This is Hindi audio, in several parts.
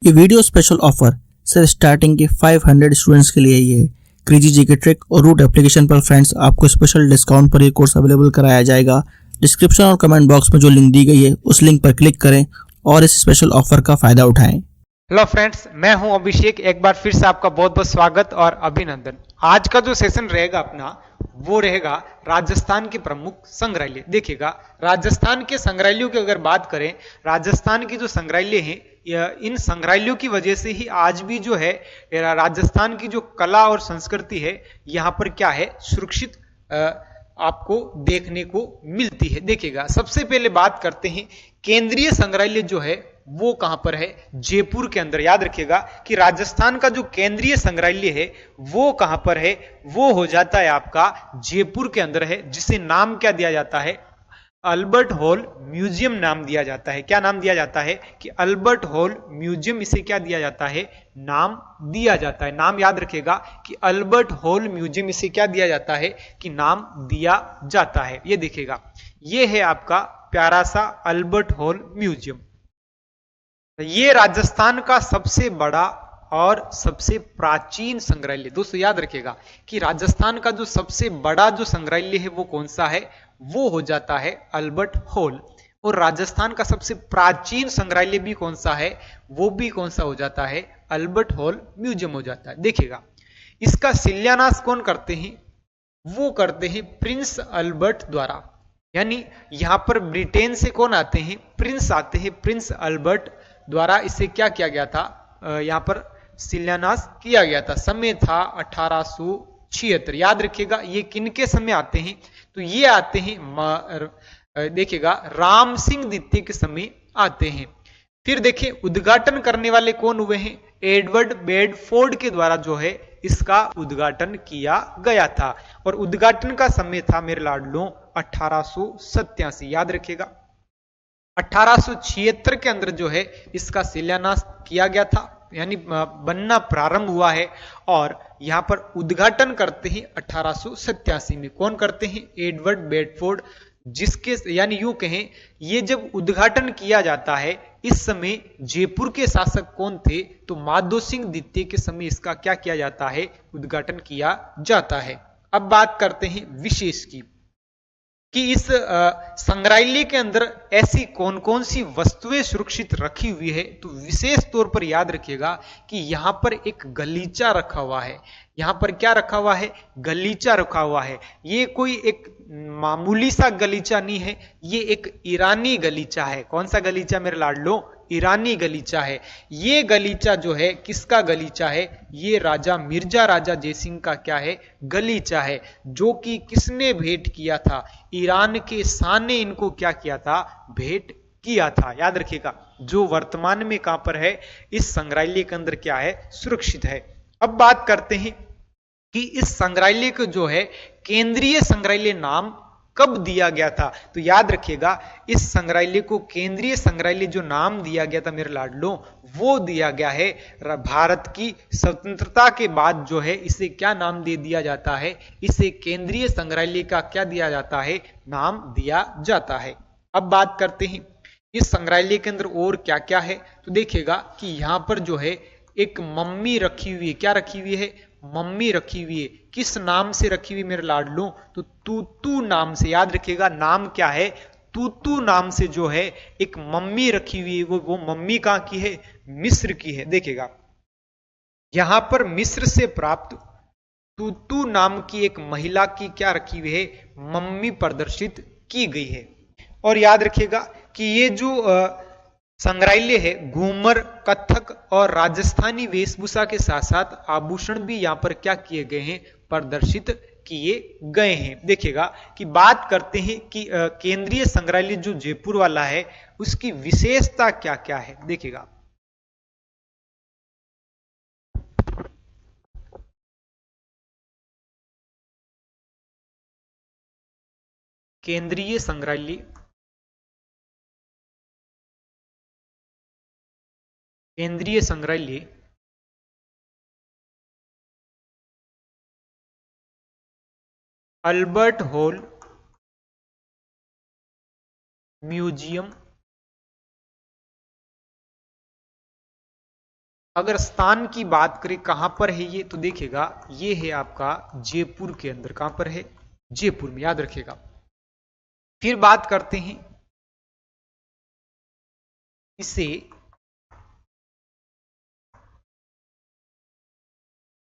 ये वीडियो स्पेशल ऑफर सिर्फ स्टार्टिंग के 500 स्टूडेंट्स के लिए ही है। क्रेजी जीके ट्रिक और रूट एप्लीकेशन पर फ्रेंड्स आपको स्पेशल डिस्काउंट पर ये कोर्स अवेलेबल कराया जाएगा। डिस्क्रिप्शन और कमेंट बॉक्स में जो लिंक दी गई है उस लिंक पर क्लिक करें और इस स्पेशल ऑफर का फायदा उठाएं। हेलो फ्रेंड्स, मैं हूं अभिषेक। एक बार फिर से आपका बहुत बहुत स्वागत और अभिनंदन। आज का जो सेशन रहेगा अपना वो रहेगा राजस्थान के प्रमुख संग्रहालय। देखिएगा, राजस्थान के संग्रहालयों की अगर बात करें, राजस्थान की जो संग्रहालय हैं, इन संग्रहालयों की वजह से ही आज भी जो है राजस्थान की जो कला और संस्कृति है यहाँ पर क्या है सुरक्षित आपको देखने को मिलती है। देखिएगा, सबसे पहले बात करते हैं केंद्रीय संग्रहालय जो है वो कहां पर है, जयपुर के अंदर। याद रखिएगा कि राजस्थान का जो केंद्रीय संग्रहालय है वो कहां पर है, वो हो जाता है आपका जयपुर के अंदर है, जिसे नाम क्या दिया जाता है, अल्बर्ट हॉल म्यूजियम नाम दिया जाता है। क्या नाम दिया जाता है कि अल्बर्ट हॉल म्यूजियम, इसे क्या दिया जाता है, नाम दिया जाता है। नाम याद रखिएगा कि अल्बर्ट हॉल म्यूजियम, इसे क्या दिया जाता है कि नाम दिया जाता है। ये देखिएगा, ये है आपका प्यारा सा अल्बर्ट हॉल म्यूजियम। ये राजस्थान का सबसे बड़ा और सबसे प्राचीन संग्रहालय। दोस्तों याद रखिएगा कि राजस्थान का जो सबसे बड़ा जो संग्रहालय है वो कौन सा है, वो हो जाता है अल्बर्ट हॉल। और राजस्थान का सबसे प्राचीन संग्रहालय भी कौन सा है, वो भी कौन सा हो जाता है, अल्बर्ट हॉल म्यूजियम हो जाता है। देखिएगा, इसका शिलान्यास कौन करते हैं, वो करते हैं प्रिंस अल्बर्ट द्वारा। यानी यहां पर ब्रिटेन से कौन आते हैं, प्रिंस आते हैं, प्रिंस अल्बर्ट द्वारा इसे क्या किया गया था, यहां पर शिलान्यास किया गया था। समय था 1876। याद रखिएगा ये किनके समय आते हैं, तो ये आते हैं देखिएगा राम सिंह द्वितीय के समय आते हैं। फिर देखिए उद्घाटन करने वाले कौन हुए हैं, एडवर्ड बेडफोर्ड के द्वारा जो है इसका उद्घाटन किया गया था। और उद्घाटन का समय था मेरे लाडलों 1887। याद रखिएगा 1876 के अंदर जो है इसका शिलान्यास किया गया था, यानी बनना प्रारंभ हुआ है। और यहां पर उद्घाटन करते हैं 1887 में। कौन करते हैं, एडवर्ड बेडफोर्ड, जिसके यानी यूं कहें ये जब उद्घाटन किया जाता है इस समय जयपुर के शासक कौन थे, तो माधो सिंह द्वितीय के समय इसका क्या किया जाता है, उद्घाटन किया जाता है। अब बात करते हैं विशेष की कि इस संग्रहालय के अंदर ऐसी कौन कौन सी वस्तुएं सुरक्षित रखी हुई है। तो विशेष तौर पर याद रखिएगा कि यहां पर एक गलीचा रखा हुआ है। यहां पर क्या रखा हुआ है, गलीचा रखा हुआ है। ये कोई एक मामूली सा गलीचा नहीं है, ये एक ईरानी गलीचा है। कौन सा गलीचा मेरे लाडलो, ईरानी गलीचा है। ये गलीचा जो है किसका गलीचा है, ये राजा मिर्जा राजा जयसिंह का क्या है, गलीचा है, जो कि किसने भेंट किया था, ईरान के शाह ने इनको क्या किया था, भेंट किया था। याद रखिएगा, जो वर्तमान में कहां पर है, इस संग्रहालय के अंदर क्या है, सुरक्षित है। अब बात करते हैं कि इस संग्रहालय को जो है केंद्रीय संग्रहालय नाम कब दिया गया था। तो याद रखिएगा इस संग्रहालय को केंद्रीय संग्रहालय जो नाम दिया गया था मेरे लाडलों, वो दिया गया है भारत की स्वतंत्रता के बाद जो है इसे क्या नाम दे दिया जाता है, इसे केंद्रीय संग्रहालय का क्या दिया जाता है, नाम दिया जाता है। अब बात करते हैं इस संग्रहालय के अंदर और क्या क्या है। तो देखिएगा कि यहां पर जो है एक मम्मी रखी हुई है। क्या रखी हुई है, मम्मी रखी हुई है। किस नाम से रखी हुई मेरे लाडलों, तो तूतू नाम से। याद रखिएगा नाम क्या है, तूतू नाम से जो है एक मम्मी रखी हुई है। वो मम्मी कहां की है, मिस्र की है। देखिएगा यहां पर मिस्र से प्राप्त तूतू नाम की एक महिला की क्या रखी हुई है, मम्मी प्रदर्शित की गई है। और याद रखिएगा कि ये जो संग्रहालय है घूमर, कथक और राजस्थानी वेशभूषा के साथ साथ आभूषण भी यहां पर क्या किए गए हैं, प्रदर्शित किए गए हैं। देखिएगा कि बात करते हैं कि केंद्रीय संग्रहालय जो जयपुर वाला है उसकी विशेषता क्या क्या है। देखिएगा केंद्रीय संग्रहालय, केंद्रीय संग्रहालय अल्बर्ट हॉल म्यूजियम अगर स्थान की बात करें कहां पर है ये, तो देखिएगा ये है आपका जयपुर के अंदर। कहां पर है? जयपुर में, याद रखिएगा। फिर बात करते हैं इसे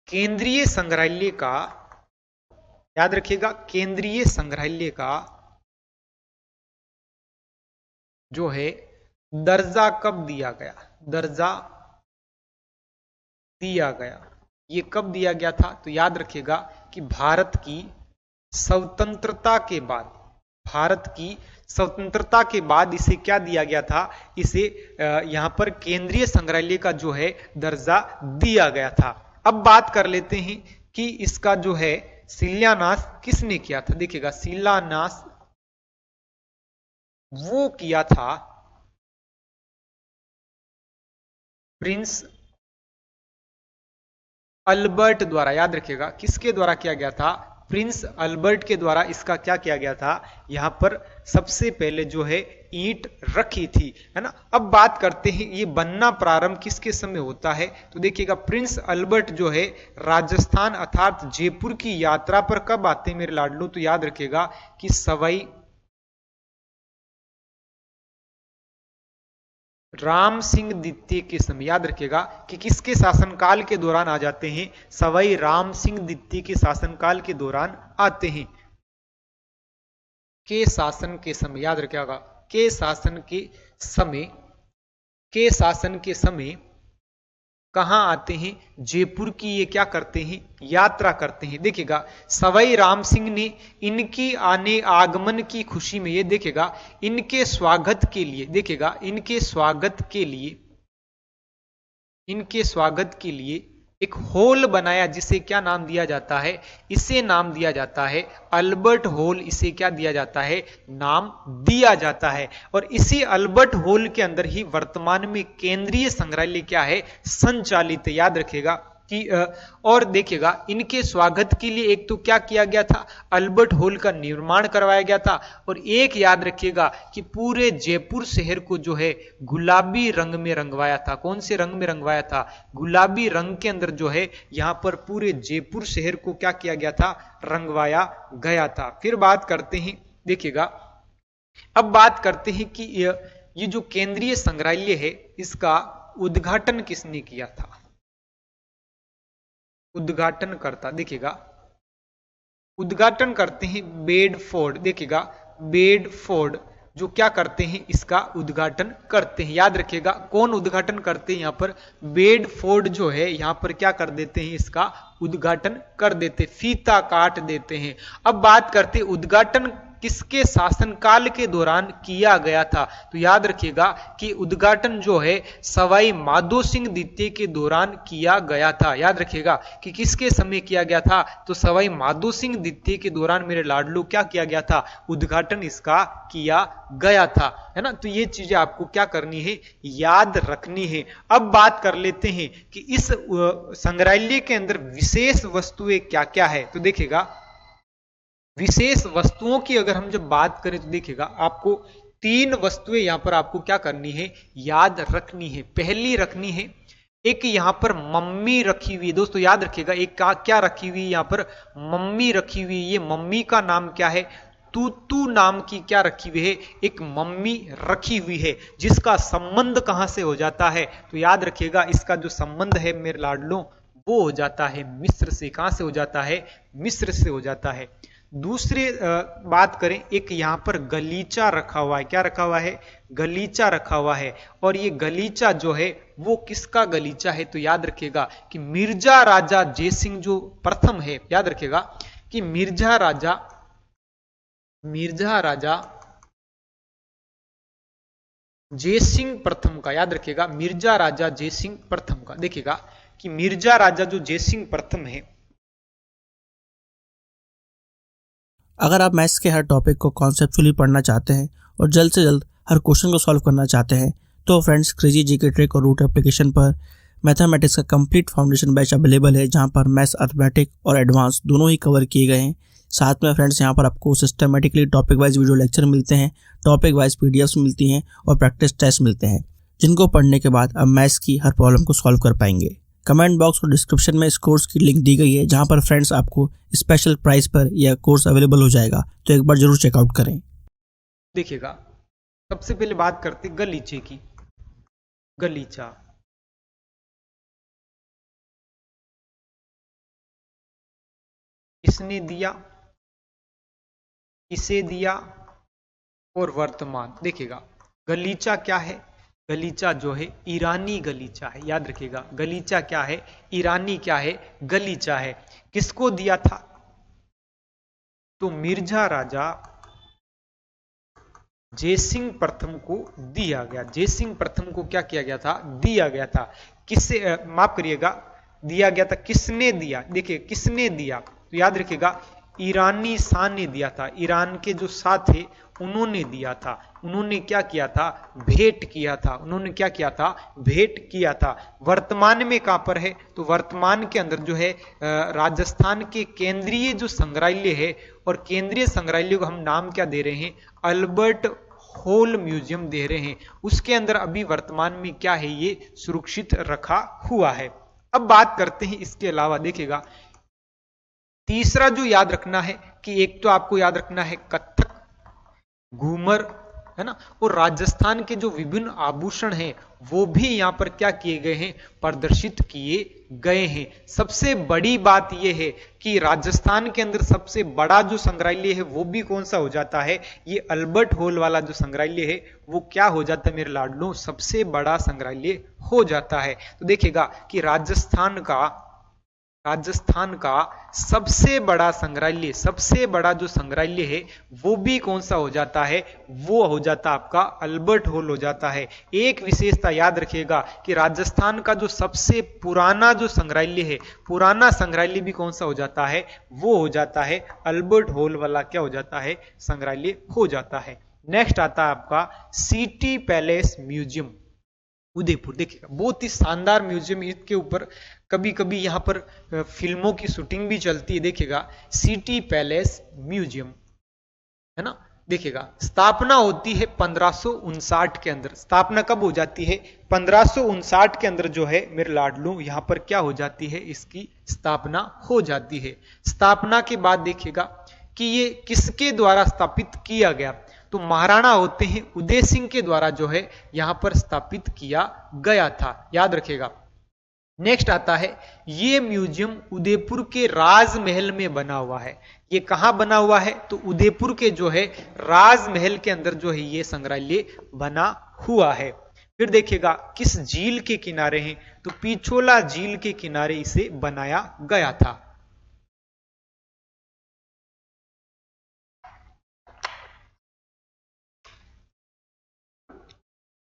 केंद्रीय संग्रहालय का, याद रखिएगा केंद्रीय संग्रहालय का जो है दर्जा कब दिया गया? दर्जा दिया गया, ये कब दिया गया था? तो याद रखिएगा कि भारत की स्वतंत्रता के बाद, भारत की स्वतंत्रता के बाद इसे क्या दिया गया था? इसे यहां पर केंद्रीय संग्रहालय का जो है दर्जा दिया गया था। अब बात कर लेते हैं कि इसका जो है शिलान्यास किसने किया था। देखिएगा शिलान्यास वो किया था प्रिंस अल्बर्ट द्वारा। याद रखिएगा किसके द्वारा किया गया था? प्रिंस अल्बर्ट के द्वारा इसका क्या किया गया था? यहां पर सबसे पहले जो है ईंट रखी थी, है ना। अब बात करते हैं ये बनना प्रारंभ किसके समय होता है। तो देखिएगा प्रिंस अल्बर्ट जो है राजस्थान अर्थात जयपुर की यात्रा पर कब आते हैं मेरे लाडलो? तो याद रखिएगा कि सवाई राम सिंह द्वितीय के समय, याद रखिएगा कि किसके शासनकाल के दौरान आ जाते हैं? सवाई राम सिंह द्वितीय के शासनकाल के दौरान आते हैं। के शासन के समय, याद रखिएगा के शासन के समय, के शासन के समय कहां आते हैं? जयपुर की ये क्या करते हैं? यात्रा करते हैं। देखिएगा सवाई राम सिंह ने इनकी आगमन की खुशी में, ये देखिएगा इनके स्वागत के लिए, देखिएगा इनके स्वागत के लिए, इनके स्वागत के लिए एक हॉल बनाया जिसे क्या नाम दिया जाता है? इसे नाम दिया जाता है अल्बर्ट हॉल। इसे क्या दिया जाता है? नाम दिया जाता है। और इसी अल्बर्ट हॉल के अंदर ही वर्तमान में केंद्रीय संग्रहालय क्या है? संचालित है। याद रखिएगा कि और देखिएगा इनके स्वागत के लिए एक तो क्या किया गया था? अल्बर्ट हॉल का निर्माण करवाया गया था। और एक याद रखिएगा कि पूरे जयपुर शहर को जो है गुलाबी रंग में रंगवाया था। कौन से रंग में रंगवाया था? गुलाबी रंग के अंदर जो है यहां पर पूरे जयपुर शहर को क्या किया गया था? रंगवाया गया था। फिर बात करते हैं, देखिएगा अब बात करते हैं कि ये जो केंद्रीय संग्रहालय है इसका उद्घाटन किसने किया था? उद्घाटन करता, देखिएगा उद्घाटन करते हैं बेडफोर्ड। देखिएगा बेडफोर्ड जो क्या करते हैं? इसका उद्घाटन करते हैं। याद रखिएगा कौन उद्घाटन करते हैं? यहां पर बेडफोर्ड जो है यहां पर क्या कर देते हैं? इसका उद्घाटन कर देते, फीता काट देते हैं। अब बात करते हैं उद्घाटन किसके शासनकाल के दौरान किया गया था? तो याद रखिएगा कि उद्घाटन जो है सवाई माधो सिंह द्वितीय के दौरान किया गया था। याद रखिएगा कि किसके समय किया गया था? तो सवाई माधो सिंह द्वितीय के दौरान मेरे लाडलू क्या किया गया था? उद्घाटन इसका किया गया था, है ना। तो ये चीजें आपको क्या करनी है? याद रखनी है। अब बात कर लेते हैं कि इस संग्रहालय के अंदर विशेष वस्तुएं क्या क्या है। तो देखिएगा विशेष वस्तुओं की अगर हम जब बात करें तो देखिएगा आपको 3 वस्तुएं यहां पर आपको क्या करनी है? याद रखनी है। पहली रखनी है एक यहां पर मम्मी रखी हुई है। दोस्तों याद रखिएगा एक क्या रखी हुई है? यहां पर मम्मी रखी हुई है। ये मम्मी का नाम क्या है? तूतू नाम की क्या रखी हुई है? एक मम्मी रखी हुई है, जिसका संबंध कहां से हो जाता है? तो याद रखिएगा इसका जो संबंध है मेरे लाडलों वो हो जाता है मिस्र से। कहां से हो जाता है? मिस्र से हो जाता है। दूसरी बात करें, एक यहां पर गलीचा रखा हुआ है। क्या रखा हुआ है? गलीचा रखा हुआ है। और ये गलीचा जो है वो किसका गलीचा है? तो याद रखिएगा कि मिर्जा राजा जयसिंह जो प्रथम है, याद रखिएगा कि मिर्जा राजा जयसिंह प्रथम का, याद रखिएगा मिर्जा राजा जयसिंह प्रथम का। देखिएगा कि मिर्जा राजा जो जयसिंह प्रथम है। अगर आप मैथ्स के हर टॉपिक को कॉन्सेप्चुअली पढ़ना चाहते हैं और जल्द से जल्द हर क्वेश्चन को सॉल्व करना चाहते हैं तो फ्रेंड्स क्रेजी जीके ट्रिक और रूट एप्लीकेशन पर मैथमेटिक्स का कंप्लीट फाउंडेशन बैच अवेलेबल है, जहां पर मैथ्स, अर्थमेटिक और एडवांस दोनों ही कवर किए गए हैं। साथ में फ्रेंड्स यहाँ पर आपको systematically topic wise video lecture मिलते हैं, टॉपिक वाइज पीडीएफ्स मिलती हैं और प्रैक्टिस टेस्ट मिलते हैं। जिनको पढ़ने के बाद अब मैथ्स की हर प्रॉब्लम को सॉल्व कर पाएंगे। कमेंट बॉक्स और डिस्क्रिप्शन में इस कोर्स की लिंक दी गई है, जहां पर फ्रेंड्स आपको स्पेशल प्राइस पर यह कोर्स अवेलेबल हो जाएगा, तो एक बार जरूर चेकआउट करें। देखिएगा, सबसे पहले बात करते गलीचे की। गलीचा, किसने दिया, किसे दिया और वर्तमान। देखिएगा, गलीचा क्या है? गलीचा जो है ईरानी गलीचा है। याद रखिएगा, गलीचा क्या है? ईरानी क्या है? गलीचा है। किसको दिया था? तो मिर्जा राजा जयसिंह प्रथम को दिया गया। जयसिंह प्रथम को क्या किया गया था? दिया गया था। किससे, माफ करिएगा, दिया गया था। किसने दिया? देखिए, किसने दिया तो याद रखिएगा ईरानी शाह ने दिया था। ईरान के जो शाह थे उन्होंने दिया था। उन्होंने क्या किया था? भेंट किया था। उन्होंने क्या किया था? भेंट किया था। वर्तमान में कहां पर है? तो वर्तमान के अंदर जो है राजस्थान के केंद्रीय जो संग्रहालय है, और केंद्रीय संग्रहालय को हम नाम क्या दे रहे हैं? अल्बर्ट हॉल म्यूजियम दे रहे हैं। उसके अंदर अभी वर्तमान में क्या है? ये सुरक्षित रखा हुआ है। अब बात करते हैं इसके अलावा। देखिएगा, तीसरा जो याद रखना है कि एक तो आपको याद रखना है कथक, घूमर, है ना, और राजस्थान के जो विभिन्न आभूषण हैं वो भी यहां पर क्या किए गए हैं? प्रदर्शित किए गए हैं। सबसे बड़ी बात यह है कि राजस्थान के अंदर सबसे बड़ा जो संग्रहालय है वो भी कौन सा हो जाता है? ये अल्बर्ट हॉल वाला जो संग्रहालय है वो क्या हो जाता है मेरे लाडलो? सबसे बड़ा संग्रहालय हो जाता है। तो देखिएगा कि राजस्थान का सबसे बड़ा संग्रहालय, सबसे बड़ा जो संग्रहालय है वो भी कौन सा हो जाता है? वो हो जाता आपका अल्बर्ट हॉल हो जाता है। एक विशेषता याद रखिएगा कि राजस्थान का जो सबसे पुराना जो संग्रहालय है, पुराना संग्रहालय भी कौन सा हो जाता है? वो हो जाता है अल्बर्ट हॉल वाला क्या हो जाता है? संग्रहालय हो जाता है। नेक्स्ट आता है आपका सिटी पैलेस म्यूजियम, उदयपुर। देखिएगा, बहुत ही शानदार म्यूजियम। इसके ऊपर कभी कभी यहां पर फिल्मों की शूटिंग भी चलती है। देखिएगा, सिटी पैलेस म्यूजियम, है ना। देखिएगा, स्थापना होती है 1559 के अंदर। स्थापना कब हो जाती है? 1559 के अंदर जो है मेरे लाडलू यहां पर क्या हो जाती है? इसकी स्थापना हो जाती है। स्थापना के बाद देखिएगा कि ये किसके द्वारा स्थापित किया गया? तो महाराणा होते हैं उदय सिंह के द्वारा जो है यहां पर स्थापित किया गया था। याद रखिएगा। नेक्स्ट आता है, ये म्यूजियम उदयपुर के राजमहल में बना हुआ है। ये कहां बना हुआ है? तो उदयपुर के जो है राजमहल के अंदर जो है ये संग्रहालय बना हुआ है। फिर देखिएगा, किस झील के किनारे हैं? तो पिछोला झील के किनारे इसे बनाया गया था।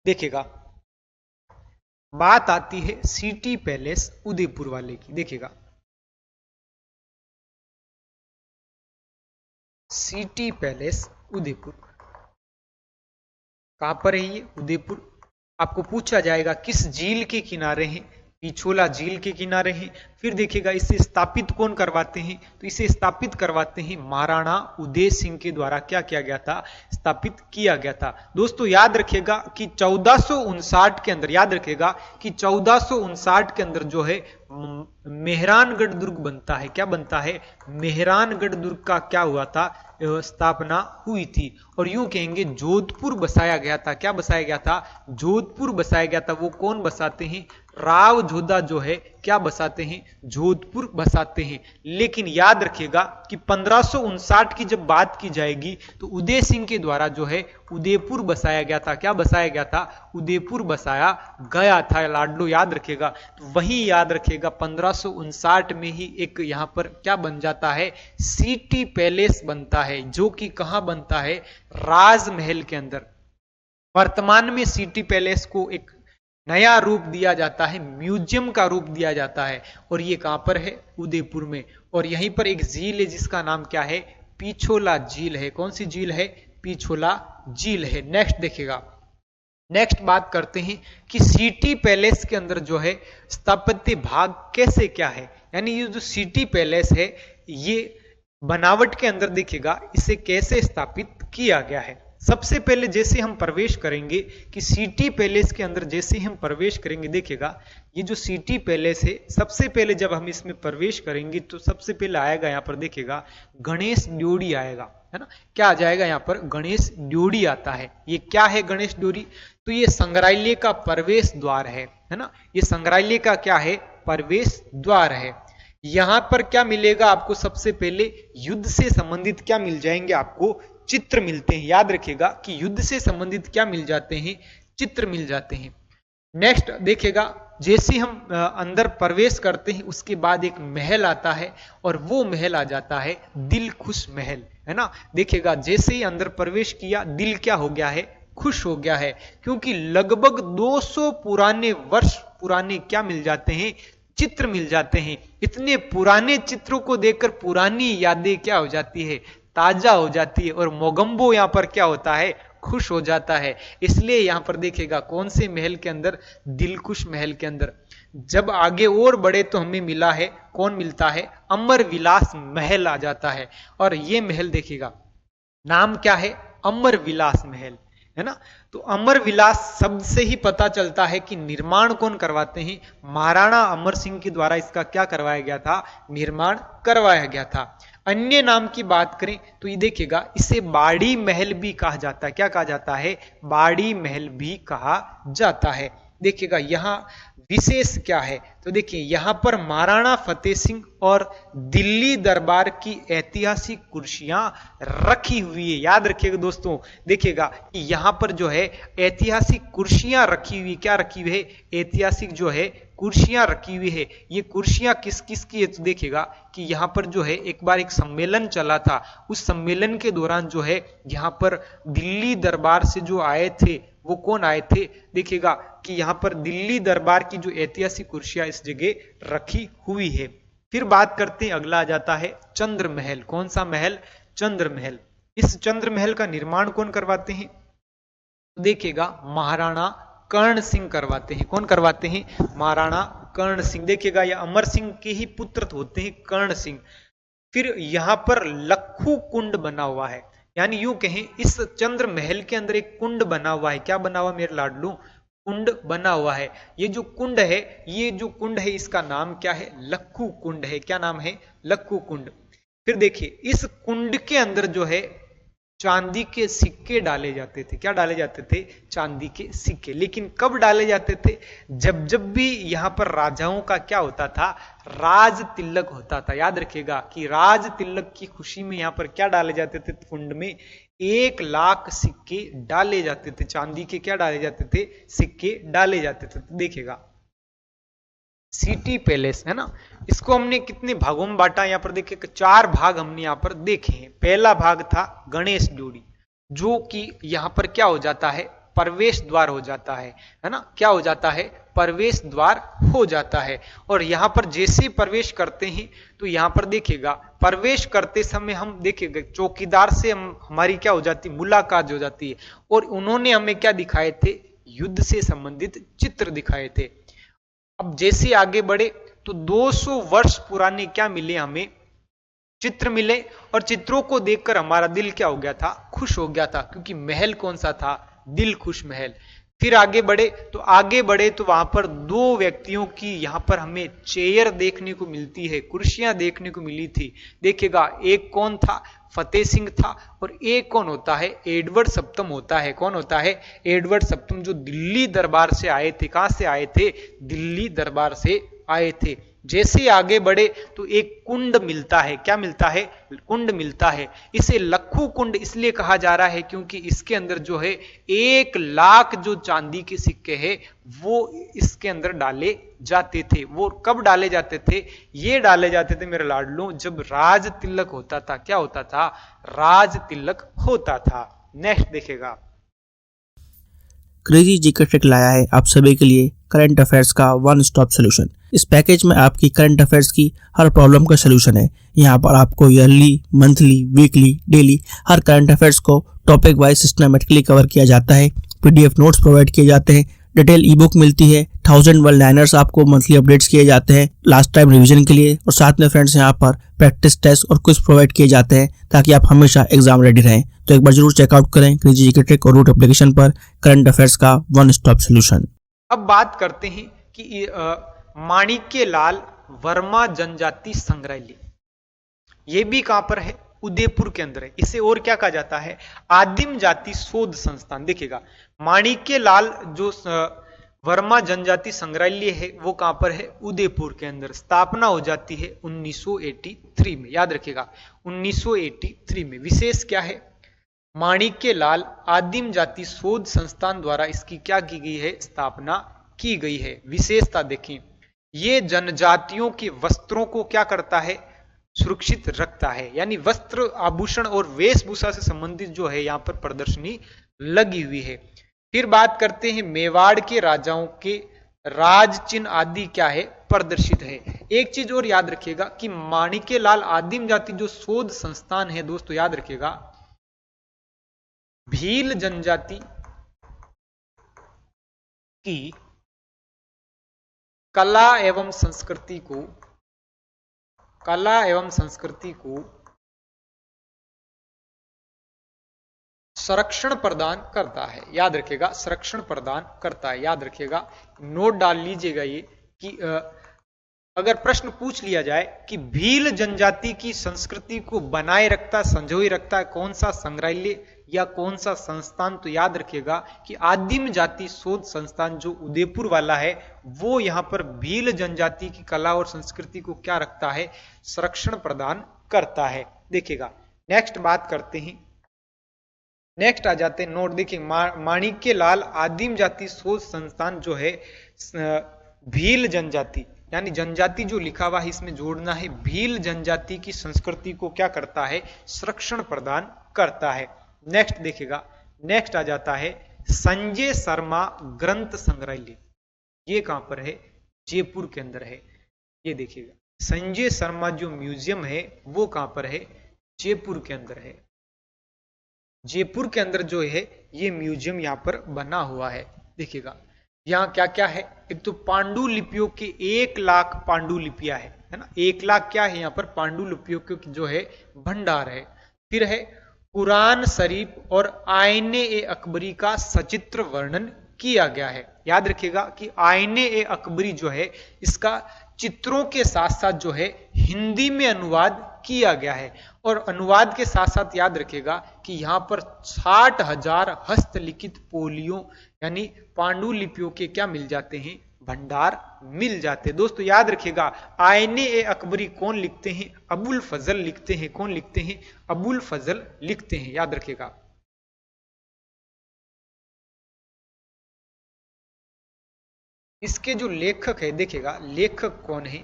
देखिएगा, बात आती है सिटी पैलेस उदयपुर वाले की। देखिएगा, सिटी पैलेस उदयपुर कहां पर है? ये उदयपुर। आपको पूछा जाएगा किस झील के किनारे हैं? पिछोला झील के किनारे हैं। फिर देखिएगा, इसे स्थापित कौन करवाते हैं? तो इसे स्थापित करवाते हैं महाराणा उदय सिंह के द्वारा। क्या किया गया था? स्थापित किया गया था। दोस्तों याद रखिएगा कि 1459 के अंदर, याद रखिएगा कि 1459 के अंदर जो है मेहरानगढ़ दुर्ग बनता है। क्या बनता है? मेहरानगढ़ दुर्ग का क्या हुआ था? स्थापना हुई थी। और यूं कहेंगे जोधपुर बसाया गया था। क्या बसाया गया था? जोधपुर बसाया गया था। वो कौन बसाते हैं? राव जोधा जो है क्या बसाते हैं? जोधपुर बसाते हैं। लेकिन याद रखिएगा कि 1559 की जब बात की जाएगी तो उदय सिंह के द्वारा जो है उदयपुर बसाया गया था। क्या बसाया गया था? उदयपुर बसाया गया था लाडलो, याद रखिएगा। तो वही याद रखिएगा 1559 में ही एक यहां पर क्या बन जाता है? सिटी पैलेस बनता है, जो कि कहां बनता है? राजमहल के अंदर। वर्तमान में सिटी पैलेस को एक नया रूप दिया जाता है, म्यूजियम का रूप दिया जाता है। और ये कहां पर है? उदयपुर में। और यहीं पर एक झील है जिसका नाम क्या है? पिछोला झील है। कौन सी झील है? पिछोला झील है। नेक्स्ट देखिएगा, नेक्स्ट बात करते हैं कि सिटी पैलेस के अंदर जो है स्थापत्य भाग कैसे क्या है, यानी ये जो सिटी पैलेस है ये बनावट के अंदर देखिएगा इसे कैसे स्थापित किया गया है। सबसे पहले जैसे हम प्रवेश करेंगे कि सिटी पैलेस के अंदर जैसे हम प्रवेश करेंगे, देखिएगा ये जो सिटी पैलेस है, सबसे पहले जब हम इसमें प्रवेश करेंगे तो सबसे पहले आएगा यहाँ पर देखिएगा गणेश ड्योढ़ी आएगा, है ना। क्या आ जाएगा यहाँ पर? गणेश ड्योढ़ी आता है। ये क्या है गणेश ड्योढ़ी? तो ये संग्रहालय का प्रवेश द्वार है ना। ये संग्रहालय का क्या है? प्रवेश द्वार है। यहां पर क्या मिलेगा आपको? सबसे पहले युद्ध से संबंधित क्या मिल जाएंगे आपको? चित्र मिलते हैं। याद रखिएगा कि युद्ध से संबंधित क्या मिल जाते हैं? चित्र मिल जाते हैं। नेक्स्ट देखिएगा, जैसे हम अंदर प्रवेश करते हैं उसके बाद एक महल आता है और वो महल आ जाता है दिल खुश महल, है ना। देखिएगा जैसे ही अंदर प्रवेश किया, दिल क्या हो गया है? खुश हो गया है, क्योंकि लगभग 200 पुराने वर्ष पुराने क्या मिल जाते हैं? चित्र मिल जाते हैं। इतने पुराने चित्रों को देखकर पुरानी यादें क्या हो जाती है? ताजा हो जाती है। और मोगंबो यहाँ पर क्या होता है? खुश हो जाता है। इसलिए यहाँ पर देखिएगा कौन से महल के अंदर? दिलखुश महल के अंदर। जब आगे और बढ़े तो हमें मिला है, कौन मिलता है? अमर विलास महल आ जाता है। और ये महल देखिएगा नाम क्या है? अमर विलास महल, है ना। तो अमर विलास शब्द से ही पता चलता है कि निर्माण कौन करवाते हैं? महाराणा अमर सिंह के द्वारा इसका क्या करवाया गया था? निर्माण करवाया गया था। अन्य नाम की बात करें तो ये देखिएगा इसे बाड़ी महल भी कहा जाता है। क्या कहा जाता है? बाड़ी महल भी कहा जाता है। देखिएगा यहाँ विशेष क्या है? तो देखिए यहाँ पर महाराणा फतेह सिंह और दिल्ली दरबार की ऐतिहासिक कुर्सियां रखी हुई है। याद रखिएगा दोस्तों, देखिएगा कि यहाँ पर जो है ऐतिहासिक कुर्सियां रखी हुई। क्या रखी हुई है? ऐतिहासिक जो है कुर्सियां रखी हुई है। ये कुर्सियां किस किस की है? तो देखिएगा कि यहाँ पर जो है एक बार एक सम्मेलन चला था। उस सम्मेलन के दौरान जो है यहाँ पर दिल्ली दरबार से जो आए थे वो कौन आए थे? देखिएगा कि यहाँ पर दिल्ली दरबार की जो ऐतिहासिक कुर्सियां इस जगह रखी हुई है। फिर बात करते हैं, अगला आ जाता है चंद्र महल। कौन सा महल? चंद्र महल। इस चंद्र महल का निर्माण कौन करवाते हैं? देखिएगा महाराणा कर्ण सिंह करवाते हैं। कौन करवाते हैं? महाराणा कर्ण सिंह। देखिएगा ये अमर सिंह के ही पुत्र होते हैं कर्ण सिंह। फिर यहाँ पर लखू कुंड बना हुआ है, यानी यूं कहें इस चंद्र महल के अंदर एक कुंड बना हुआ है। क्या बना हुआ मेरे लाडलू? कुंड बना हुआ है। ये जो कुंड है, ये जो कुंड है इसका नाम क्या है? लखू कुंड है। क्या नाम है? लखू कुंड। फिर देखिए इस कुंड के अंदर जो है चांदी के सिक्के डाले जाते थे। क्या डाले जाते थे? चांदी के सिक्के। लेकिन कब डाले जाते थे? जब जब भी यहाँ पर राजाओं का क्या होता था? राज तिलक होता था। याद रखिएगा कि राज तिलक की खुशी में यहाँ पर क्या डाले जाते थे? कुंड में 1 लाख सिक्के डाले जाते थे। चांदी के क्या डाले जाते थे? सिक्के डाले जाते थे। तो देखिएगा सिटी पैलेस, है ना, इसको हमने कितने भागों में बांटा? यहाँ पर देखिए 4 भाग हमने यहाँ पर देखे हैं। पहला भाग था गणेश ड्योढ़ी, जो कि यहाँ पर क्या हो जाता है? प्रवेश द्वार हो जाता है ना। क्या हो जाता है? प्रवेश द्वार हो जाता है। और यहाँ पर जैसे प्रवेश करते हैं तो यहाँ पर देखिएगा प्रवेश करते समय हम देखिएगा चौकीदार से हमारी क्या हो जाती? मुलाकात हो जाती है। और उन्होंने हमें क्या दिखाए थे? युद्ध से संबंधित चित्र दिखाए थे। अब जैसे आगे बढ़े तो 200 वर्ष पुराने क्या मिले? हमें चित्र मिले। और चित्रों को देखकर हमारा दिल क्या हो गया था? खुश हो गया था, क्योंकि महल कौन सा था? दिल खुश महल। फिर आगे बढ़े तो वहां पर 2 व्यक्तियों की यहाँ पर हमें चेयर देखने को मिलती है, कुर्सियां देखने को मिली थी। देखिएगा एक कौन था? फतेह सिंह था। और एक कौन होता है? एडवर्ड सप्तम होता है। कौन होता है? एडवर्ड सप्तम, जो दिल्ली दरबार से आए थे। कहां से आए थे? दिल्ली दरबार से आए थे। जैसे आगे बढ़े तो एक कुंड मिलता है। क्या मिलता है? कुंड मिलता है। इसे लखू कुंड इसलिए कहा जा रहा है क्योंकि इसके अंदर जो है 1 लाख जो चांदी के सिक्के हैं वो इसके अंदर डाले जाते थे। वो कब डाले जाते थे? ये डाले जाते थे मेरे लाडलो जब राज तिलक होता था। क्या होता था? राज तिलक होता था। नेक्स्ट देखेगा, क्रेजी जीके ट्रिक लाया है आप सभी के लिए करंट अफेयर्स का वन स्टॉप सोल्यूशन। इस पैकेज में आपकी करंट अफेयर्स की हर प्रॉब्लम का सोल्यूशन है। यहाँ पर आपको ईयरली, मंथली, वीकली, डेली हर करंट अफेयर्स को टॉपिक वाइज सिस्टमैटिकली कवर किया जाता है। पीडीएफ नोट्स प्रोवाइड किए जाते हैं, डिटेल ई बुक मिलती है, 1000 वर्ड लाइनर्स आपको मंथली अपडेट्स किए जाते हैं लास्ट टाइम रिवीजन के लिए। और साथ में फ्रेंड्स यहाँ पर प्रैक्टिस टेस्ट और क्विज प्रोवाइड किए जाते हैं ताकि आप हमेशा एग्जाम रेडी रहें। तो एक बार जरूर चेकआउट करें क्रेजी जीके ट्रिक और रूट एप्लीकेशन पर करंट अफेयर्स का वन स्टॉप सोल्यूशन। अब बात करते हैं कि माणिक्यलाल वर्मा जनजाति संग्रहालय, ये भी कहां पर है? उदयपुर के अंदर है। इसे और क्या कहा जाता है? आदिम जाति शोध संस्थान। देखिएगा, माणिक्यलाल जो वर्मा जनजाति संग्रहालय है वो कहां पर है? उदयपुर के अंदर। स्थापना हो जाती है 1983 में, याद रखिएगा 1983 में। विशेष क्या है? माणिक्यलाल आदिम जाति शोध संस्थान द्वारा इसकी क्या की गई है? स्थापना की गई है। विशेषता देखें, ये जनजातियों के वस्त्रों को क्या करता है? सुरक्षित रखता है। यानी वस्त्र, आभूषण और वेशभूषा से संबंधित जो है यहाँ पर प्रदर्शनी लगी हुई है। फिर बात करते हैं मेवाड़ के राजाओं के राज चिन्ह आदि क्या है? प्रदर्शित है। एक चीज और याद रखिएगा कि माणिक्यलाल आदिम जाति जो शोध संस्थान है दोस्तों, याद रखिएगा भील जनजाति की कला एवं संस्कृति को संरक्षण प्रदान करता है। याद रखिएगा, संरक्षण प्रदान करता है। याद रखिएगा, नोट डाल लीजिएगा ये कि अगर प्रश्न पूछ लिया जाए कि भील जनजाति की संस्कृति को बनाए रखता, संजोए रखता है कौन सा संग्रहालय या कौन सा संस्थान, तो याद रखिएगा कि आदिम जाति शोध संस्थान जो उदयपुर वाला है वो यहां पर भील जनजाति की कला और संस्कृति को क्या रखता है? संरक्षण प्रदान करता है। देखिएगा, नेक्स्ट बात करते हैं, नेक्स्ट आ जाते हैं नोट। देखिए, माणिक्यलाल आदिम जाति शोध संस्थान जो है भील जनजाति, यानी जनजाति जो लिखा हुआ है इसमें जोड़ना है, भील जनजाति की संस्कृति को क्या करता है? संरक्षण प्रदान करता है। नेक्स्ट देखिएगा, नेक्स्ट आ जाता है संजय शर्मा ग्रंथ संग्रहालय। ये कहां पर है? जयपुर के अंदर है। ये देखिएगा, संजय शर्मा जो म्यूजियम है वो कहां पर है? जयपुर के अंदर है। जयपुर के अंदर जो है ये म्यूजियम यहाँ पर बना हुआ है। देखिएगा, यहाँ क्या क्या है? एक तो पांडुलिपियों के 1 लाख पांडुलिपियां है ना। 1 लाख क्या है यहाँ पर? पांडुलिपियों के जो है भंडार है। फिर है कुरान शरीफ और आईने ए अकबरी का सचित्र वर्णन किया गया है। याद रखिएगा कि आईने ए अकबरी जो है इसका चित्रों के साथ साथ जो है हिंदी में अनुवाद किया गया है। और अनुवाद के साथ साथ याद रखिएगा कि यहाँ पर 60,000 हस्तलिखित पोलियों यानी पांडुलिपियों के क्या मिल जाते हैं? भंडार मिल जाते हैं। दोस्तों याद रखिएगा, आईने ए अकबरी कौन लिखते हैं? अबुल फजल लिखते हैं। कौन लिखते हैं? अबुल फजल लिखते हैं। याद रखिएगा। इसके जो लेखक है, देखिएगा लेखक कौन है?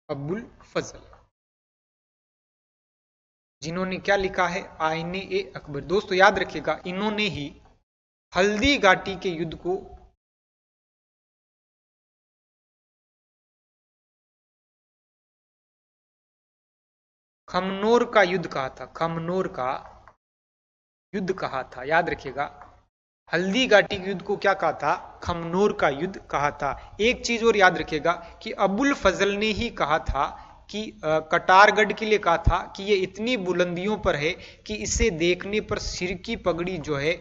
अबुल फजल, जिन्होंने क्या लिखा है? आईने ए अकबर। दोस्तों याद रखिएगा, इन्होंने ही हल्दी घाटी के युद्ध को खमनोर का युद्ध कहा था। खमनोर का युद्ध कहा था। याद रखिएगा, हल्दी घाटी के युद्ध को क्या कहा था? खमनोर का युद्ध कहा था। एक चीज और याद रखिएगा कि अबुल फजल ने ही कहा था कि कटारगढ़ के लिए कहा था कि ये इतनी बुलंदियों पर है कि इसे देखने पर सिर की पगड़ी जो है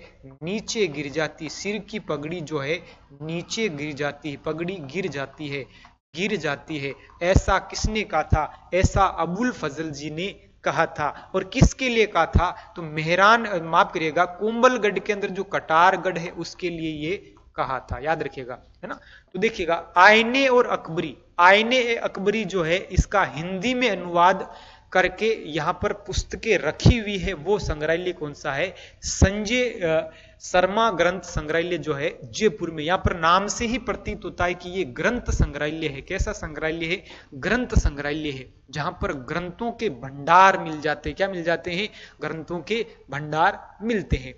नीचे गिर जाती। सिर की पगड़ी जो है नीचे गिर जाती है। पगड़ी गिर जाती है, गिर जाती है। ऐसा किसने कहा था? ऐसा अबुल फजल जी ने कहा था। और किसके लिए कहा था? तो मेहरान, माफ करिएगा, कुंभलगढ़ के अंदर जो कटारगढ़ है उसके लिए ये कहा था। याद रखिएगा, है ना। तो देखिएगा, आईने और अकबरी, आईने ए अकबरी जो है इसका हिंदी में अनुवाद करके यहाँ पर पुस्तकें रखी हुई है। वो संग्रहालय कौन सा है? संजय शर्मा ग्रंथ संग्रहालय जो है जयपुर में। यहाँ पर नाम से ही प्रतीत होता है कि ये ग्रंथ संग्रहालय है। कैसा संग्रहालय है? ग्रंथ संग्रहालय है, जहां पर ग्रंथों के भंडार मिल जाते हैं। क्या मिल जाते हैं? ग्रंथों के भंडार मिलते हैं।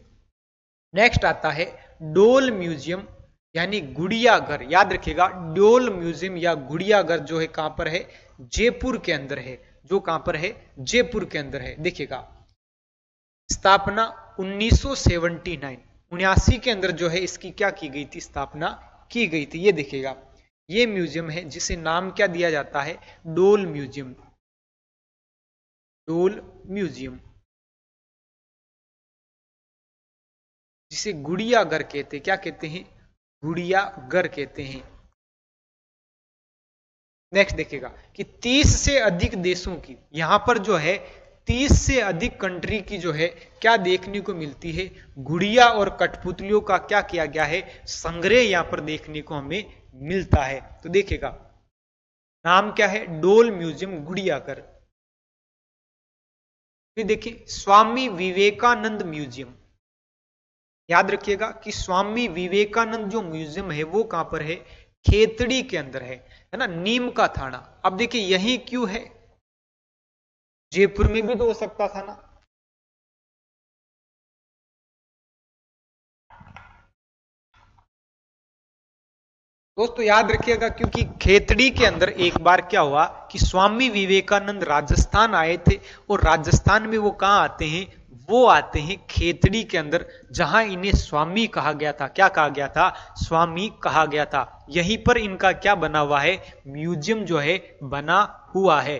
नेक्स्ट आता है डोल म्यूजियम यानी गुड़ियाघर। याद रखिएगा, डोल म्यूजियम या गुड़ियाघर जो है कहां पर है? जयपुर के अंदर है। जो कहां पर है? जयपुर के अंदर है। देखिएगा, स्थापना 1979 के अंदर जो है इसकी क्या की गई थी? स्थापना की गई थी। ये देखिएगा, ये म्यूजियम है जिसे नाम क्या दिया जाता है? डोल म्यूजियम। डोल म्यूजियम, जिसे गुड़िया घर कहते हैं। क्या कहते हैं? गुड़िया घर कहते हैं। नेक्स्ट देखिएगा कि 30 से अधिक देशों की, यहां पर जो है 30 से अधिक कंट्री की जो है क्या देखने को मिलती है? गुड़िया और कठपुतलियों का क्या किया गया है? संग्रह यहां पर देखने को हमें मिलता है। तो देखिएगा नाम क्या है? डोल म्यूजियम गुड़ियाघर। फिर देखिए स्वामी विवेकानंद म्यूजियम, याद रखिएगा कि स्वामी विवेकानंद जो म्यूजियम है वो कहां पर है? खेतड़ी के अंदर है ना, नीम का थाना। अब देखिए यही क्यों है? जयपुर में भी तो हो सकता था ना। दोस्तों याद रखिएगा क्योंकि खेतड़ी के अंदर एक बार क्या हुआ कि स्वामी विवेकानंद राजस्थान आए थे, और राजस्थान में वो कहां आते हैं? वो आते हैं खेतड़ी के अंदर, जहां इन्हें स्वामी कहा गया था। क्या कहा गया था? स्वामी कहा गया था। यहीं पर इनका क्या बना हुआ है? म्यूजियम जो है बना हुआ है।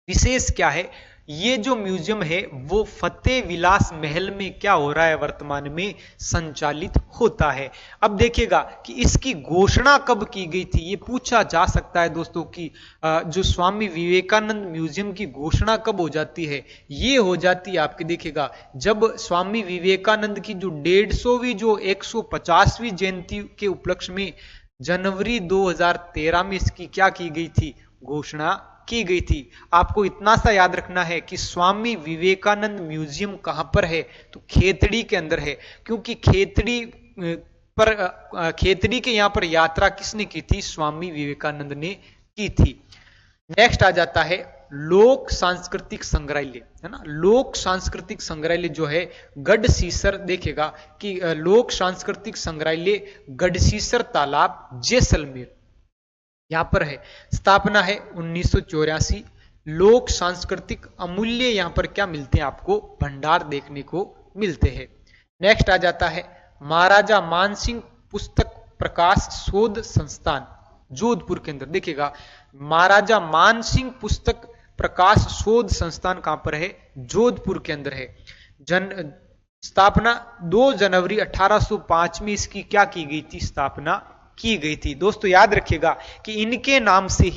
विशेष क्या है? ये जो म्यूजियम है वो फतेह विलास महल में क्या हो रहा है? वर्तमान में संचालित होता है। अब देखिएगा कि इसकी घोषणा कब की गई थी, ये पूछा जा सकता है दोस्तों कि जो स्वामी विवेकानंद म्यूजियम की घोषणा कब हो जाती है? ये हो जाती है आपके, देखिएगा जब स्वामी विवेकानंद की जो 150वीं जो 150वीं जयंती के उपलक्ष्य में जनवरी 2013 में इसकी क्या की गई थी? घोषणा की गई थी। आपको इतना सा याद रखना है कि स्वामी विवेकानंद म्यूजियम कहां पर है? तो खेतड़ी के अंदर है, क्योंकि खेतड़ी के यहां पर यात्रा किसने की थी? स्वामी विवेकानंद ने की थी। नेक्स्ट आ जाता है लोक सांस्कृतिक संग्रहालय, है ना। लोक सांस्कृतिक संग्रहालय जो है गढ़सीसर, देखेगा कि लोक सांस्कृतिक संग्रहालय गढ़सीसर तालाब जैसलमेर यहां पर है। स्थापना है 1984। लोक सांस्कृतिक अमूल्य यहां पर क्या मिलते हैं? आपको भंडार देखने को मिलते हैं। नेक्स्ट आ जाता है महाराजा मानसिंह पुस्तक प्रकाश शोध संस्थान जोधपुर के अंदर। देखिएगा महाराजा मानसिंह पुस्तक प्रकाश शोध संस्थान कहां पर है? जोधपुर के अंदर है। स्थापना 2 जनवरी 1805 में इसकी क्या की गई थी? स्थापना की गई थी। दोस्तों याद रखिएगा कि इनके नाम से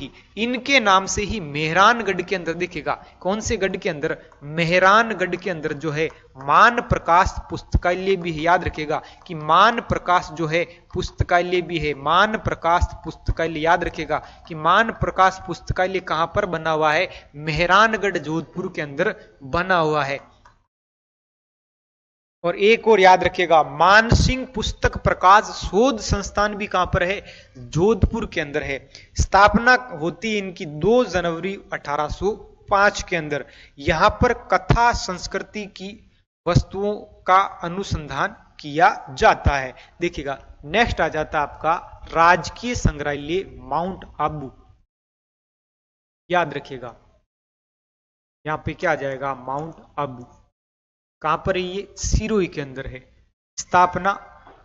ही मेहरानगढ़ के अंदर, देखिएगा कौन से गढ़ के अंदर? मेहरानगढ़ के अंदर जो है मान प्रकाश पुस्तकालय भी है। याद रखिएगा कि मान प्रकाश जो है पुस्तकालय भी है। मान प्रकाश पुस्तकालय, याद रखिएगा कि मान प्रकाश पुस्तकालय कहां पर बना हुआ है? मेहरानगढ़ जोधपुर के अंदर बना हुआ है। और एक और याद रखिएगा मानसिंह पुस्तक प्रकाश शोध संस्थान भी कहां पर है? जोधपुर के अंदर है। स्थापना होती है इनकी 2 जनवरी 1805 के अंदर। यहां पर कथा संस्कृति की वस्तुओं का अनुसंधान किया जाता है। देखिएगा नेक्स्ट आ जाता है आपका राजकीय संग्रहालय माउंट आबू। याद रखिएगा यहां पे क्या आ जाएगा? माउंट आबू। कहां पर है ये? सिरोही के अंदर है। स्थापना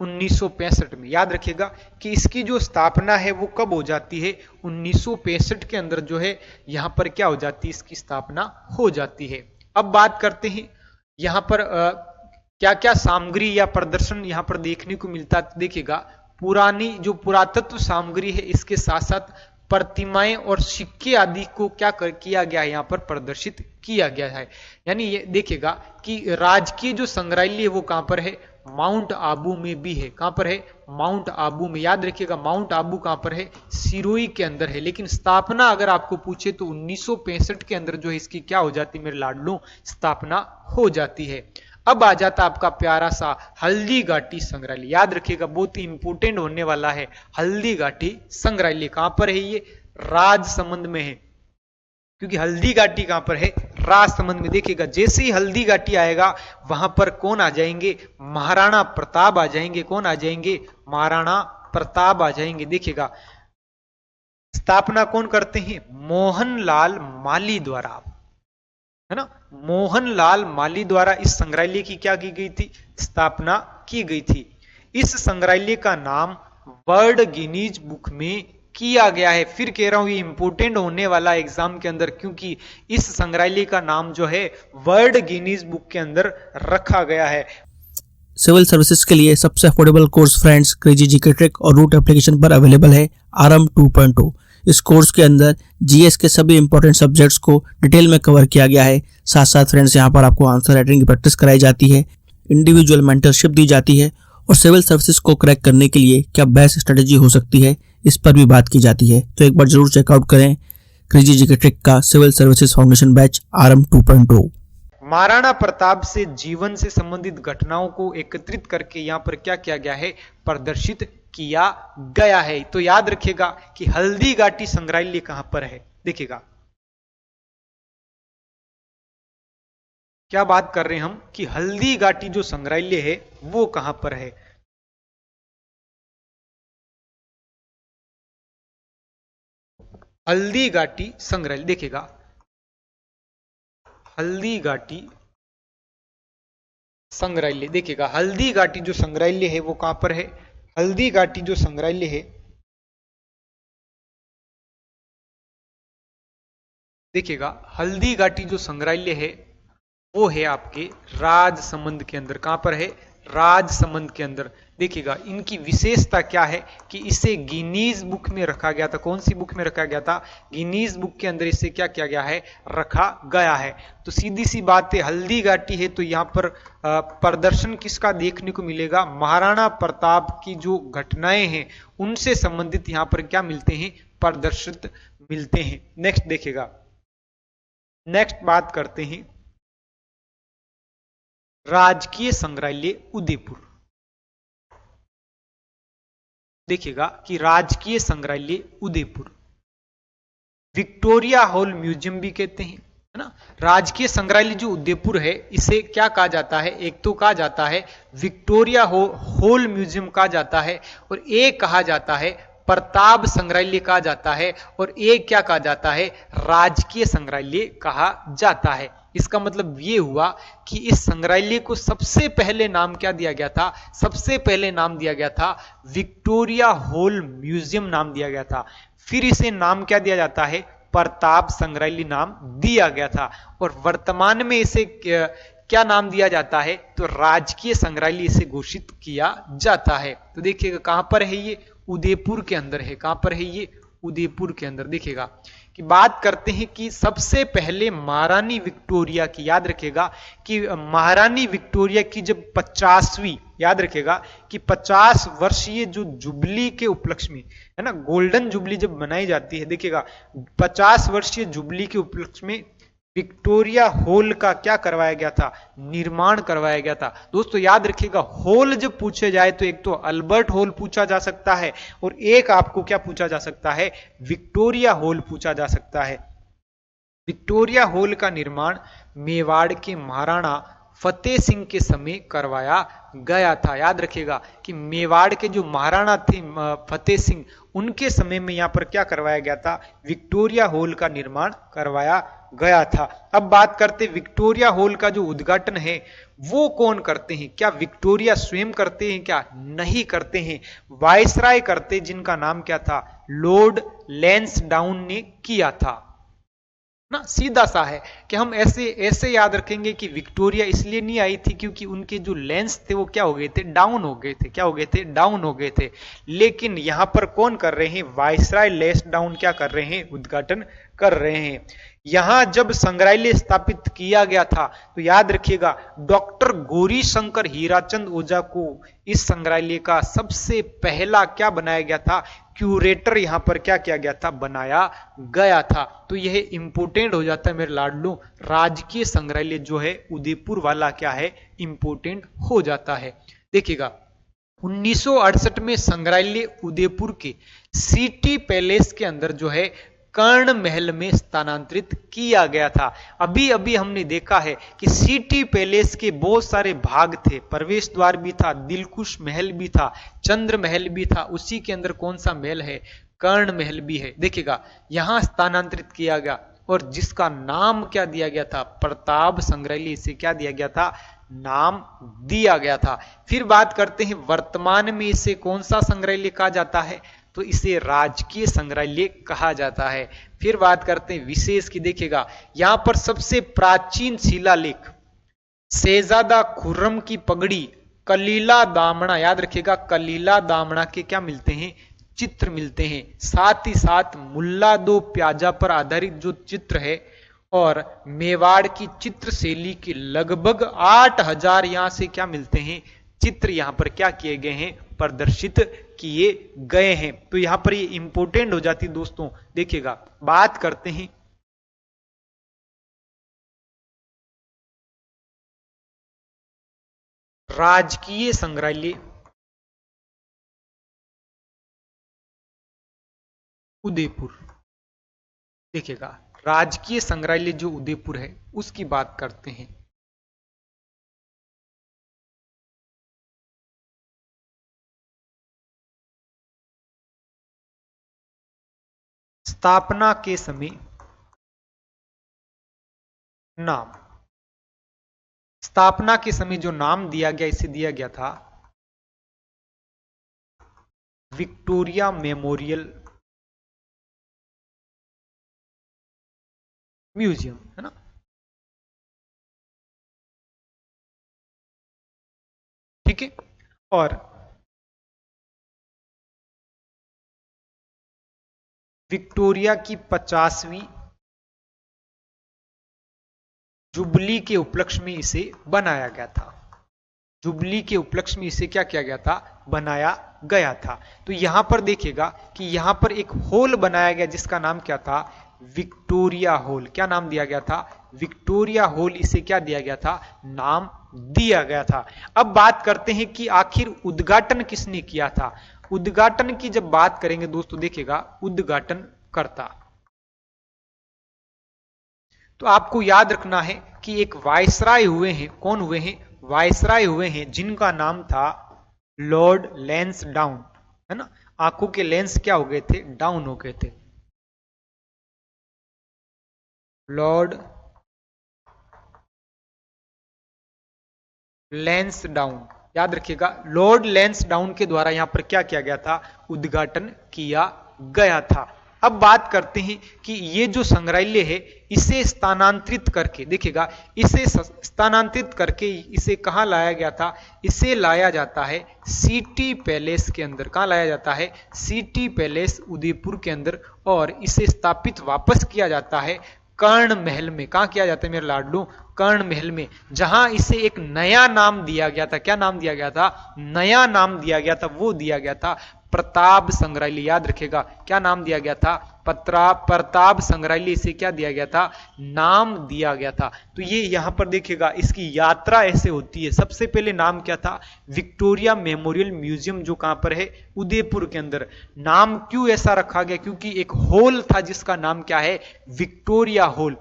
1965 में। याद रखिएगा कि इसकी जो स्थापना है वो कब हो जाती है? 1965 के अंदर जो है यहां पर क्या हो जाती है? इसकी स्थापना हो जाती है। अब बात करते हैं यहां पर क्या क्या सामग्री या प्रदर्शन यहां पर देखने को मिलता है। देखिएगा पुरानी जो पुरातत्व सामग्री है, इसके साथ साथ प्रतिमाएं और सिक्के आदि को क्या किया गया है? यहां पर प्रदर्शित किया गया है। यानी ये देखिएगा कि राजकीय जो संग्रहालय है वो कहां पर है? माउंट आबू में भी है। कहां पर है? माउंट आबू में। याद रखिएगा माउंट आबू कहां पर है? सिरोही के अंदर है। लेकिन स्थापना अगर आपको पूछे तो 1965 के अंदर जो है इसकी क्या हो जाती है मेरे लाडलों? स्थापना हो जाती है। अब आ जाता आपका प्यारा सा हल्दी घाटी संग्रहालय। याद रखिएगा बहुत ही इंपोर्टेंट होने वाला है हल्दी घाटी संग्रहालय। कहां पर है ये? राजसमंद में है, क्योंकि हल्दी घाटी कहां पर है? राजसमंद में। देखिएगा जैसे ही हल्दी घाटी आएगा वहां पर कौन आ जाएंगे? महाराणा प्रताप आ जाएंगे। कौन आ जाएंगे? महाराणा प्रताप आ जाएंगे। देखिएगा स्थापना कौन करते हैं? मोहनलाल माली द्वारा, है ना। मोहनलाल माली द्वारा इस संग्रहालय की क्या की गई थी? स्थापना की गई थी। इस संग्रहालय का नाम वर्ल्ड गिनीज बुक में किया गया है। फिर कह रहा हूं ये इंपोर्टेंट होने वाला एग्जाम के अंदर, क्योंकि इस संग्रहालय का नाम जो है वर्ल्ड गिनीज बुक के अंदर रखा गया है। सिविल सर्विसेज के लिए सबसे affordable course friends crazy GK trick और रूट एप्लीकेशन पर अवेलेबल है आरएम 2.0। इस कोर्स के अंदर जीएस के सभी इंपॉर्टेंट सब्जेक्ट्स को डिटेल में कवर किया गया है। साथ साथ फ्रेंड्स यहाँ पर आपको आंसर राइटिंग की प्रैक्टिस कराई जाती है, इंडिविजुअल मेंटरशिप दी जाती है और सिविल सर्विसेज को क्रैक करने के लिए क्या बेस्ट स्ट्रेटेजी हो सकती है इस पर भी बात की जाती है। तो एक बार जरूर चेकआउट करें क्रेजी जीके ट्रिक का civil services foundation batch RM 2.0। Maharana Pratap से जीवन से संबंधित घटनाओं को एकत्रित करके यहाँ पर क्या किया गया है, प्रदर्शित किया गया है। तो याद रखिएगा कि हल्दी घाटी संग्रहालय कहां पर है। देखिएगा क्या बात कर रहे हैं हम कि हल्दी घाटी जो संग्रहालय है वो कहां पर है। हल्दी घाटी संग्रहालय, देखिएगा हल्दी घाटी संग्रहालय, देखिएगा हल्दी घाटी जो संग्रहालय है वो कहां पर है। हल्दी घाटी जो संग्रहालय है, देखिएगा हल्दी घाटी जो संग्रहालय है वो है आपके राजसमंद के अंदर। कहां पर है, राजसमंद के अंदर। देखिएगा इनकी विशेषता क्या है कि इसे गिनीज बुक में रखा गया था। कौन सी बुक में रखा गया था, गिनीज बुक के अंदर इसे क्या किया गया है, रखा गया है। तो सीधी सी बात है, हल्दी घाटी है तो यहाँ पर प्रदर्शन किसका देखने को मिलेगा, महाराणा प्रताप की जो घटनाएं हैं उनसे संबंधित यहाँ पर क्या मिलते हैं, प्रदर्शित मिलते हैं। नेक्स्ट देखिएगा, नेक्स्ट बात करते हैं राजकीय संग्रहालय उदयपुर। देखिएगा कि राजकीय संग्रहालय उदयपुर, विक्टोरिया हॉल म्यूजियम भी कहते हैं, है ना। राजकीय संग्रहालय जो उदयपुर है इसे क्या कहा जाता है, एक तो कहा जाता है विक्टोरिया हॉल म्यूजियम कहा जाता है, और एक कहा जाता है प्रताप संग्रहालय कहा जाता है, और एक क्या कहा जाता है, राजकीय संग्रहालय कहा जाता है। इसका मतलब ये हुआ कि इस संग्रहालय को सबसे पहले नाम क्या दिया गया था, सबसे पहले नाम दिया गया था विक्टोरिया हॉल म्यूजियम नाम दिया गया था। फिर इसे नाम क्या दिया जाता है, प्रताप संग्रहालय नाम दिया गया था, और वर्तमान में इसे क्या नाम दिया जाता है, तो राजकीय संग्रहालय इसे घोषित किया जाता है। तो देखिएगा कहां पर है ये, उदयपुर के अंदर है। कहां पर है ये, उदयपुर के अंदर। देखिएगा कि बात करते हैं कि सबसे पहले महारानी विक्टोरिया की, याद रखिएगा कि महारानी विक्टोरिया की जब 50वीं, याद रखिएगा कि 50 वर्षीय जो जुबली के उपलक्ष्य में, है ना, गोल्डन जुबली जब मनाई जाती है, देखिएगा 50 वर्षीय जुबली के उपलक्ष्य में विक्टोरिया हॉल का क्या करवाया गया था, निर्माण करवाया गया था। दोस्तों याद रखिएगा हॉल जब पूछे जाए तो एक तो अल्बर्ट हॉल पूछा जा सकता है, और एक आपको क्या पूछा जा सकता है, विक्टोरिया हॉल पूछा जा सकता है। विक्टोरिया हॉल का निर्माण मेवाड़ के महाराणा फतेह सिंह के समय करवाया गया था। याद रखिएगा कि मेवाड़ के जो महाराणा थे फतेह सिंह, उनके समय में यहां पर क्या करवाया गया था, विक्टोरिया हॉल का निर्माण करवाया गया था। अब बात करते विक्टोरिया हॉल का जो उद्घाटन है वो कौन करते हैं, क्या विक्टोरिया स्वयं करते हैं, क्या नहीं करते हैं, वायसराय करते, जिनका नाम क्या था, लॉर्ड लैंसडाउन ने किया था ना। सीधा सा है कि हम ऐसे याद रखेंगे कि विक्टोरिया इसलिए नहीं आई थी क्योंकि उनके जो लेंस थे वो क्या हो गए थे, डाउन हो गए थे। क्या हो गए थे, डाउन हो गए थे। लेकिन यहां पर कौन कर रहे हैं, वायसराय लैंसडाउन क्या कर रहे हैं, उद्घाटन कर रहे हैं। यहां जब संग्रहालय स्थापित किया गया था तो याद रखिएगा डॉक्टर गौरी शंकर हीराचंद ओझा को इस संग्रहालय का सबसे पहला क्या बनाया गया था, क्यूरेटर यहां पर क्या किया गया था, बनाया गया था। तो यह इंपोर्टेंट हो जाता है मेरे लाडलो, राजकीय संग्रहालय जो है उदयपुर वाला क्या है, इंपोर्टेंट हो जाता है। देखिएगा 1968 में संग्रहालय उदयपुर के सिटी पैलेस के अंदर जो है कर्ण महल में स्थानांतरित किया गया था। अभी अभी हमने देखा है कि सिटी पैलेस के बहुत सारे भाग थे, प्रवेश द्वार भी था, दिलकुश महल भी था, चंद्र महल भी था, उसी के अंदर कौन सा महल है, कर्ण महल भी है। देखिएगा यहां स्थानांतरित किया गया और जिसका नाम क्या दिया गया था, प्रताप संग्रहालय, इसे क्या दिया गया था, नाम दिया गया था। फिर बात करते हैं वर्तमान में इसे कौन सा संग्रहालय कहा जाता है, तो इसे राजकीय संग्रहालय कहा जाता है। फिर बात करते हैं विशेष की, देखिएगा यहां पर सबसे प्राचीन शिलालेख शहजादा खुर्रम की पगड़ी, कलीला दामना, याद रखिएगा कलीला दामना के क्या मिलते हैं, चित्र मिलते हैं। साथ ही साथ मुल्ला दो प्याजा पर आधारित जो चित्र है और मेवाड़ की चित्र शैली के लगभग 8000 यहां से क्या मिलते हैं, चित्र यहां पर क्या किए गए हैं, प्रदर्शित किए गए हैं। तो यहां पर ये इंपोर्टेंट हो जाती दोस्तों। देखिएगा बात करते हैं राजकीय संग्रहालय उदयपुर। देखिएगा राजकीय संग्रहालय जो उदयपुर है उसकी बात करते हैं। स्थापना के समय नाम, स्थापना के समय जो नाम दिया गया इसे दिया गया था विक्टोरिया मेमोरियल म्यूजियम, है ना। ठीक है, और विक्टोरिया की 50वीं जुबली के उपलक्ष्य में इसे बनाया गया था। जुबली के उपलक्ष्य में इसे क्या किया गया था, बनाया गया था। तो यहां पर देखिएगा कि यहां पर एक हॉल बनाया गया जिसका नाम क्या था, विक्टोरिया हॉल। क्या नाम दिया गया था, विक्टोरिया हॉल। इसे क्या दिया गया था, नाम दिया गया था। अब बात करते हैं कि आखिर उद्घाटन किसने किया था। उद्घाटन की जब बात करेंगे दोस्तों, देखिएगा उद्घाटन करता, तो आपको याद रखना है कि एक वायसराय हुए हैं। कौन हुए हैं, वायसराय हुए हैं, जिनका नाम था लॉर्ड लैंसडाउन, है ना। आंखों के लेंस क्या हो गए थे, डाउन हो गए थे। लॉर्ड लैंसडाउन, याद रखिएगा लॉर्ड लैंसडाउन के द्वारा यहां पर क्या किया गया था, उद्घाटन किया गया था। अब बात करते हैं कि ये जो संग्रहालय है इसे स्थानांतरित करके, देखिएगा इसे स्थानांतरित करके इसे कहां लाया गया था, इसे लाया जाता है सिटी पैलेस के अंदर। कहां लाया जाता है, सिटी पैलेस उदयपुर के अंदर, और इसे स्थापित वापस किया जाता है कर्ण महल में। कहां किया जाता है मेरे लाडलू, कर्ण महल में, जहां इसे एक नया नाम दिया गया था। क्या नाम दिया गया था, नया नाम दिया गया था, वो दिया गया था प्रताप संग्रहालय। याद रखेगा क्या नाम दिया गया था, प्रताप संग्रहालय। इसे क्या दिया गया था, नाम दिया गया था। तो ये यहां पर देखिएगा इसकी यात्रा ऐसे होती है। सबसे पहले नाम क्या था, विक्टोरिया मेमोरियल म्यूजियम, जो कहां पर है, उदयपुर के अंदर। नाम क्यों ऐसा रखा गया, क्योंकि एक हॉल था जिसका नाम क्या है, विक्टोरिया हॉल।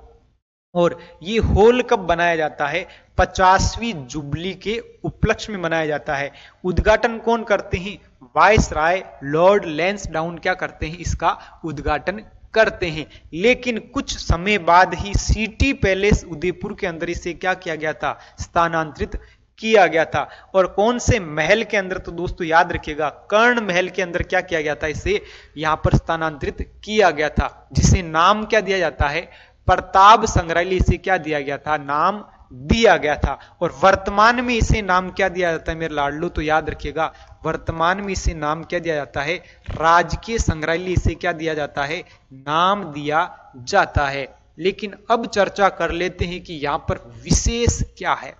और ये हॉल कब बनाया जाता है, 50वीं जुबली के उपलक्ष्य में बनाया जाता है। उद्घाटन कौन करते हैं, वायसराय लॉर्ड लैंसडाउन क्या करते हैं, इसका उद्घाटन करते हैं। लेकिन कुछ समय बाद ही सिटी पैलेस उदयपुर के अंदर इसे क्या किया गया था, स्थानांतरित किया गया था। और कौन से महल के अंदर, तो दोस्तों याद रखिएगा कर्ण महल के अंदर क्या किया गया था, इसे यहां पर स्थानांतरित किया गया था, जिसे नाम क्या दिया जाता है, प्रताप संग्रहालय। इसे क्या दिया गया था, नाम दिया गया था। और वर्तमान में इसे नाम क्या दिया जाता है मेरे लाडलू, तो याद रखिएगा वर्तमान में इसे नाम क्या दिया जाता है, राजकीय संग्रहालय। इसे क्या दिया जाता है, नाम दिया जाता है। लेकिन अब चर्चा कर लेते हैं कि यहां पर विशेष क्या है।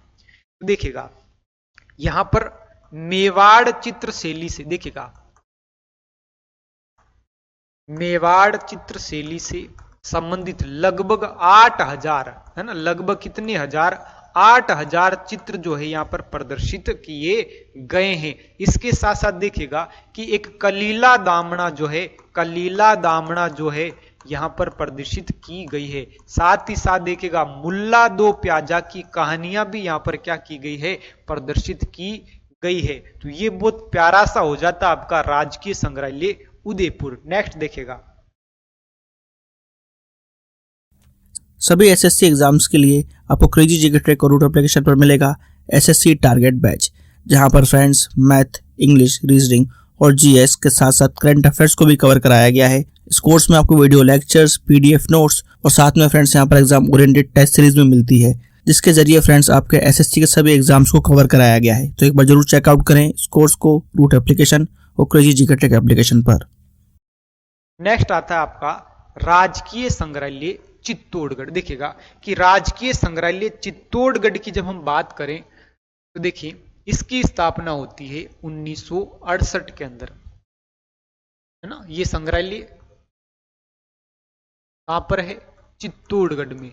देखिएगा यहां पर मेवाड़ चित्र शैली से, देखिएगा मेवाड़ चित्र शैली से संबंधित लगभग 8000, है ना, लगभग कितने हजार, 8000 चित्र जो है यहां पर प्रदर्शित किए गए हैं। इसके साथ साथ देखिएगा कि एक कलीला दामना जो है, कलीला दामना जो है यहां पर प्रदर्शित की गई है। साथ ही साथ देखिएगा मुल्ला दो प्याजा की कहानियां भी यहां पर क्या की गई है, प्रदर्शित की गई है। तो ये बहुत प्यारा सा हो जाता आपका राजकीय संग्रहालय उदयपुर। नेक्स्ट देखिएगा, सभी एसएससी एग्जाम्स के लिए आपको क्रेजी जीके ट्रैक और रूट एप्लीकेशन पर मिलेगा एसएससी टारगेट बैच, जहां पर फ्रेंड्स मैथ, इंग्लिश, रीजनिंग और जीएस के साथ साथ करंट अफेयर्स को भी कवर कराया गया है। इस कोर्स में आपको वीडियो लेक्चर्स, पीडीएफ नोट्स और साथ में फ्रेंड्स यहाँ पर एग्जाम ओरिएंटेड टेस्ट सीरीज में मिलती है, जिसके जरिए फ्रेंड्स आपके एसएससी के सभी एग्जाम्स को कवर कराया गया है। तो एक बार जरूर चेकआउट करें इस कोर्स को रूट एप्लीकेशन और क्रेजी जीके ट्रिक एप्लीकेशन पर। नेक्स्ट आता है आपका राजकीय संग्रहालय चित्तौड़गढ़। देखिएगा कि राजकीय संग्रहालय चित्तौड़गढ़ की जब हम बात करें तो देखिए इसकी स्थापना होती है 1968 के अंदर, है ना। ये संग्रहालय कहां पर है? चित्तौड़गढ़ में।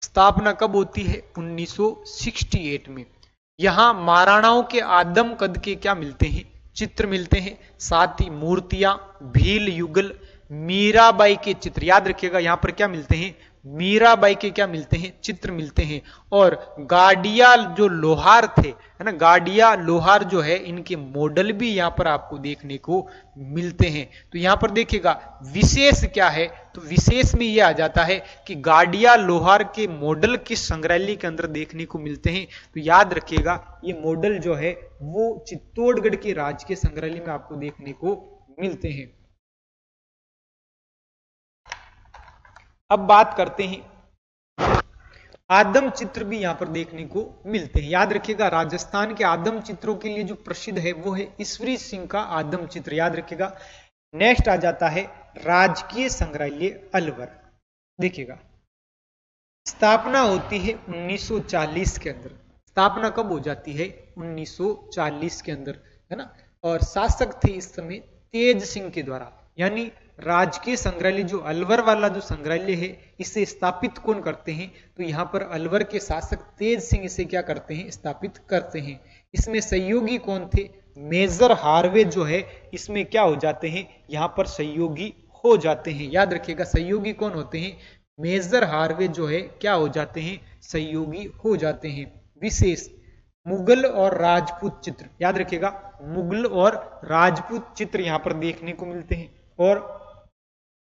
स्थापना कब होती है? 1968 में। यहां महाराणाओं के आदम कद के क्या मिलते हैं? चित्र मिलते हैं, साथ ही मूर्तियां, भील युगल, मीराबाई के चित्र। याद रखिएगा यहां पर क्या मिलते हैं? मीराबाई के क्या मिलते हैं? चित्र मिलते हैं। और गाडिया जो लोहार थे, है ना, गाडिया लोहार जो है इनके मॉडल भी यहां पर आपको देखने को मिलते हैं। तो यहां पर देखिएगा विशेष क्या है, तो विशेष में यह आ जाता है कि गाडिया लोहार के मॉडल किस संग्रहालय के अंदर देखने को मिलते हैं। तो याद रखिएगा ये मॉडल जो है वो चित्तौड़गढ़ के राजकीय संग्रहालय में आपको देखने को मिलते हैं। अब बात करते हैं आदम चित्र भी यहां पर देखने को मिलते हैं। याद रखिएगा राजस्थान के आदम चित्रों के लिए जो प्रसिद्ध है वो है ईश्वरी सिंह का आदम चित्र। याद रखिएगा। नेक्स्ट आ जाता है राजकीय संग्रहालय अलवर। देखिएगा स्थापना होती है 1940 के अंदर। स्थापना कब हो जाती है? 1940 के अंदर, है ना। और शासक थे इस समय तेज सिंह के द्वारा। यानी राजकीय संग्रहालय जो अलवर वाला जो संग्रहालय है इसे स्थापित कौन करते हैं? तो यहाँ पर अलवर के शासक तेज सिंह इसे क्या करते हैं? स्थापित करते हैं। इसमें सहयोगी कौन थे? मेजर हार्वे जो है इसमें क्या हो जाते हैं? यहाँ पर सहयोगी हो जाते हैं। याद रखिएगा सहयोगी कौन होते हैं? मेजर हार्वे जो है क्या हो जाते हैं? सहयोगी हो जाते हैं। विशेष मुगल और राजपूत चित्र। याद रखिएगा मुगल और राजपूत चित्र यहाँ पर देखने को मिलते हैं। और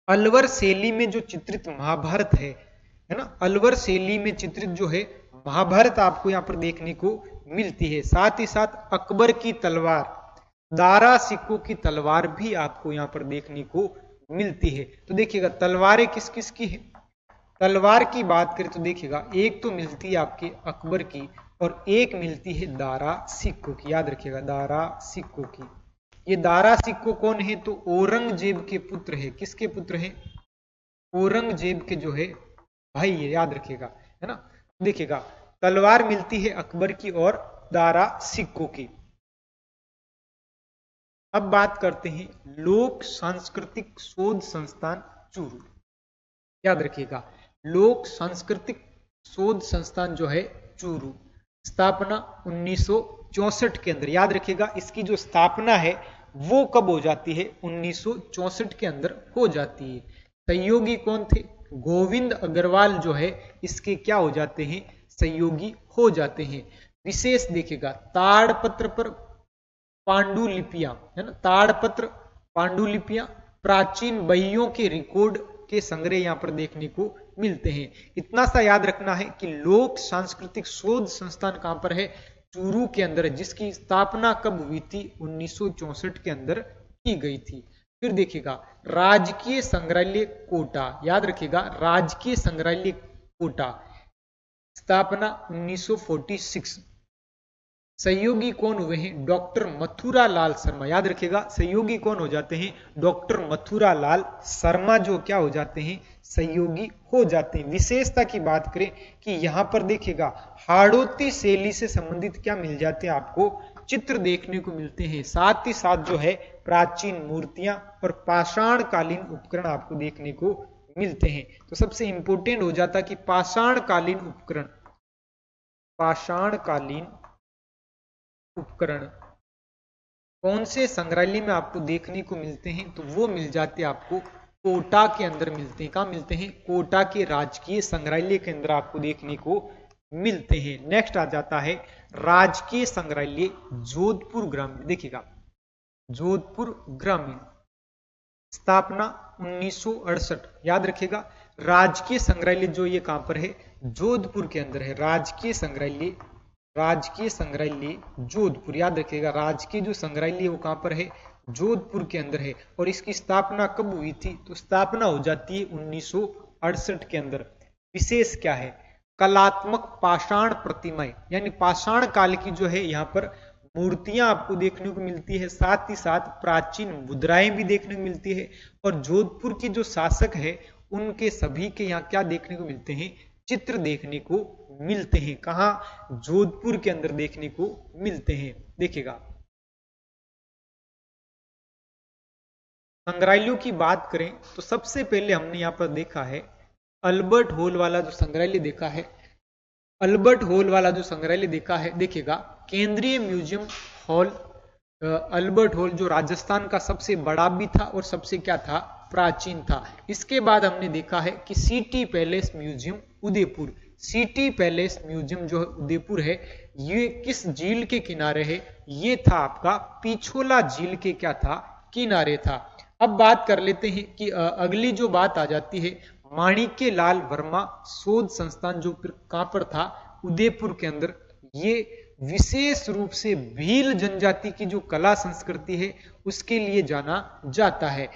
अलवर शैली में जो चित्रित महाभारत है ना, अलवर शैली में चित्रित जो है महाभारत आपको यहाँ पर देखने को मिलती है। साथ ही साथ अकबर की तलवार, दारा सिक्कों की तलवार भी आपको यहाँ पर देखने को मिलती है। तो देखिएगा तलवारें किस किस की है? तलवार की बात करें तो देखिएगा एक तो मिलती है आपके अकबर की और एक मिलती है दारा सिक्कों की। याद रखिएगा दारा सिक्कों की। ये दारा सिक्को कौन है? तो औरंगजेब के पुत्र है। किसके पुत्र है? औरंगजेब के जो है भाई है। याद रखिएगा, है ना। देखिएगा तलवार मिलती है अकबर की और दारा सिक्कों की। अब बात करते हैं लोक सांस्कृतिक शोध संस्थान चूरू। याद रखिएगा लोक सांस्कृतिक शोध संस्थान जो है चूरू। स्थापना 1964 के अंदर। याद रखिएगा इसकी जो स्थापना है वो कब हो जाती है? 1964 के अंदर हो जाती है। सहयोगी कौन थे? गोविंद अग्रवाल जो है इसके क्या हो जाते हैं? सहयोगी हो जाते हैं। विशेष देखिएगा ताड़पत्र पर पांडुलिपियां, है ना, ताड़पत्र पांडुलिपियां प्राचीन बहियों के रिकॉर्ड के संग्रह यहाँ पर देखने को मिलते हैं। इतना सा याद रखना है कि लोक सांस्कृतिक शोध संस्थान कहां पर है? चूरू के अंदर, जिसकी स्थापना कब हुई थी? 1964 के अंदर की गई थी। फिर देखिएगा राजकीय संग्रहालय कोटा। याद रखिएगा राजकीय संग्रहालय कोटा। स्थापना 1946। सहयोगी कौन हुए हैं? डॉक्टर मथुरा लाल शर्मा। याद रखिएगा सहयोगी कौन हो जाते हैं? डॉक्टर मथुरा लाल शर्मा जो क्या हो जाते हैं? सहयोगी हो जाते हैं। विशेषता की बात करें कि यहां पर देखिएगा हाड़ौती शैली से संबंधित क्या मिल जाते हैं? आपको चित्र देखने को मिलते हैं। साथ ही साथ जो है प्राचीन मूर्तियां और पाषाण कालीन उपकरण आपको देखने को मिलते हैं। तो सबसे इंपोर्टेंट हो जाता कि पाषाण कालीन उपकरण, पाषाण कालीन उपकरण कौन से संग्रहालय में आपको देखने को मिलते हैं? तो वो मिल जाते हैं आपको कोटा के अंदर मिलते हैं। कहां मिलते हैं? कोटा के राजकीय संग्रहालय के अंदर आपको देखने को मिलते हैं। नेक्स्ट आ जाता है राजकीय संग्रहालय जोधपुर ग्रामीण। देखिएगा जोधपुर ग्रामीण। स्थापना 1968। याद रखिएगा राजकीय संग्रहालय जो ये कहां पर है? जोधपुर के अंदर है। राजकीय संग्रहालय राजकीय संग्रहालय जोधपुर, याद रखिएगा राजकीय जो संग्रहालय वो कहां पर है, जोधपुर के अंदर है। और इसकी स्थापना कब हुई थी, तो स्थापना हो जाती है 1968 के अंदर। विशेष क्या है, कलात्मक पाषाण प्रतिमाएं, यानी पाषाण काल की जो है यहाँ पर मूर्तियां आपको देखने को मिलती है, साथ ही साथ प्राचीन मुद्राएं भी देखने को मिलती है। और जोधपुर के जो शासक है उनके सभी के यहाँ क्या देखने को मिलते हैं, चित्र देखने को मिलते हैं। कहा, जोधपुर के अंदर देखने को मिलते हैं। देखिएगा संग्रहालयों की बात करें तो सबसे पहले हमने यहाँ पर देखा है अल्बर्ट हॉल वाला जो संग्रहालय देखा है, अल्बर्ट हॉल वाला जो संग्रहालय देखा है। देखिएगा केंद्रीय म्यूजियम हॉल अल्बर्ट हॉल जो राजस्थान का सबसे बड़ा भी था और सबसे क्या था, प्राचीन था। इसके बाद हमने देखा है कि city palace museum Udaipur, city palace museum जो उदयपुर है ये किस झील के किनारे है, ये था आपका पिछोला झील के क्या था, किनारे था। अब बात कर लेते हैं कि अगली जो बात आ जाती है माणिक्य लाल वर्मा शोध संस्थान जो कहां पर था, उदयपुर के अंदर। ये विशेष रूप से भील जनजाति की जो कला संस्कृति है उसके लिए जाना जाता है।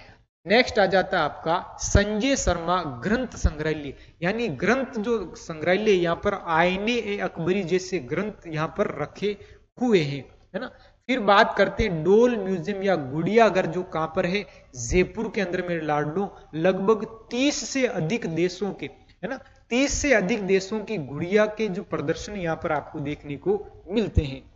नेक्स्ट आ जाता है आपका संजय शर्मा ग्रंथ संग्रहालय, यानी ग्रंथ जो संग्रहालय यहाँ पर आईने ए अकबरी जैसे ग्रंथ यहाँ पर रखे हुए हैं, है ना। फिर बात करते हैं डोल म्यूजियम या गुड़ियाघर जो कहां पर है, जयपुर के अंदर मेरे लाडलो। लगभग 30 से अधिक देशों के, है ना, 30 से अधिक देशों की गुड़िया के जो प्रदर्शन यहाँ पर आपको देखने को मिलते हैं।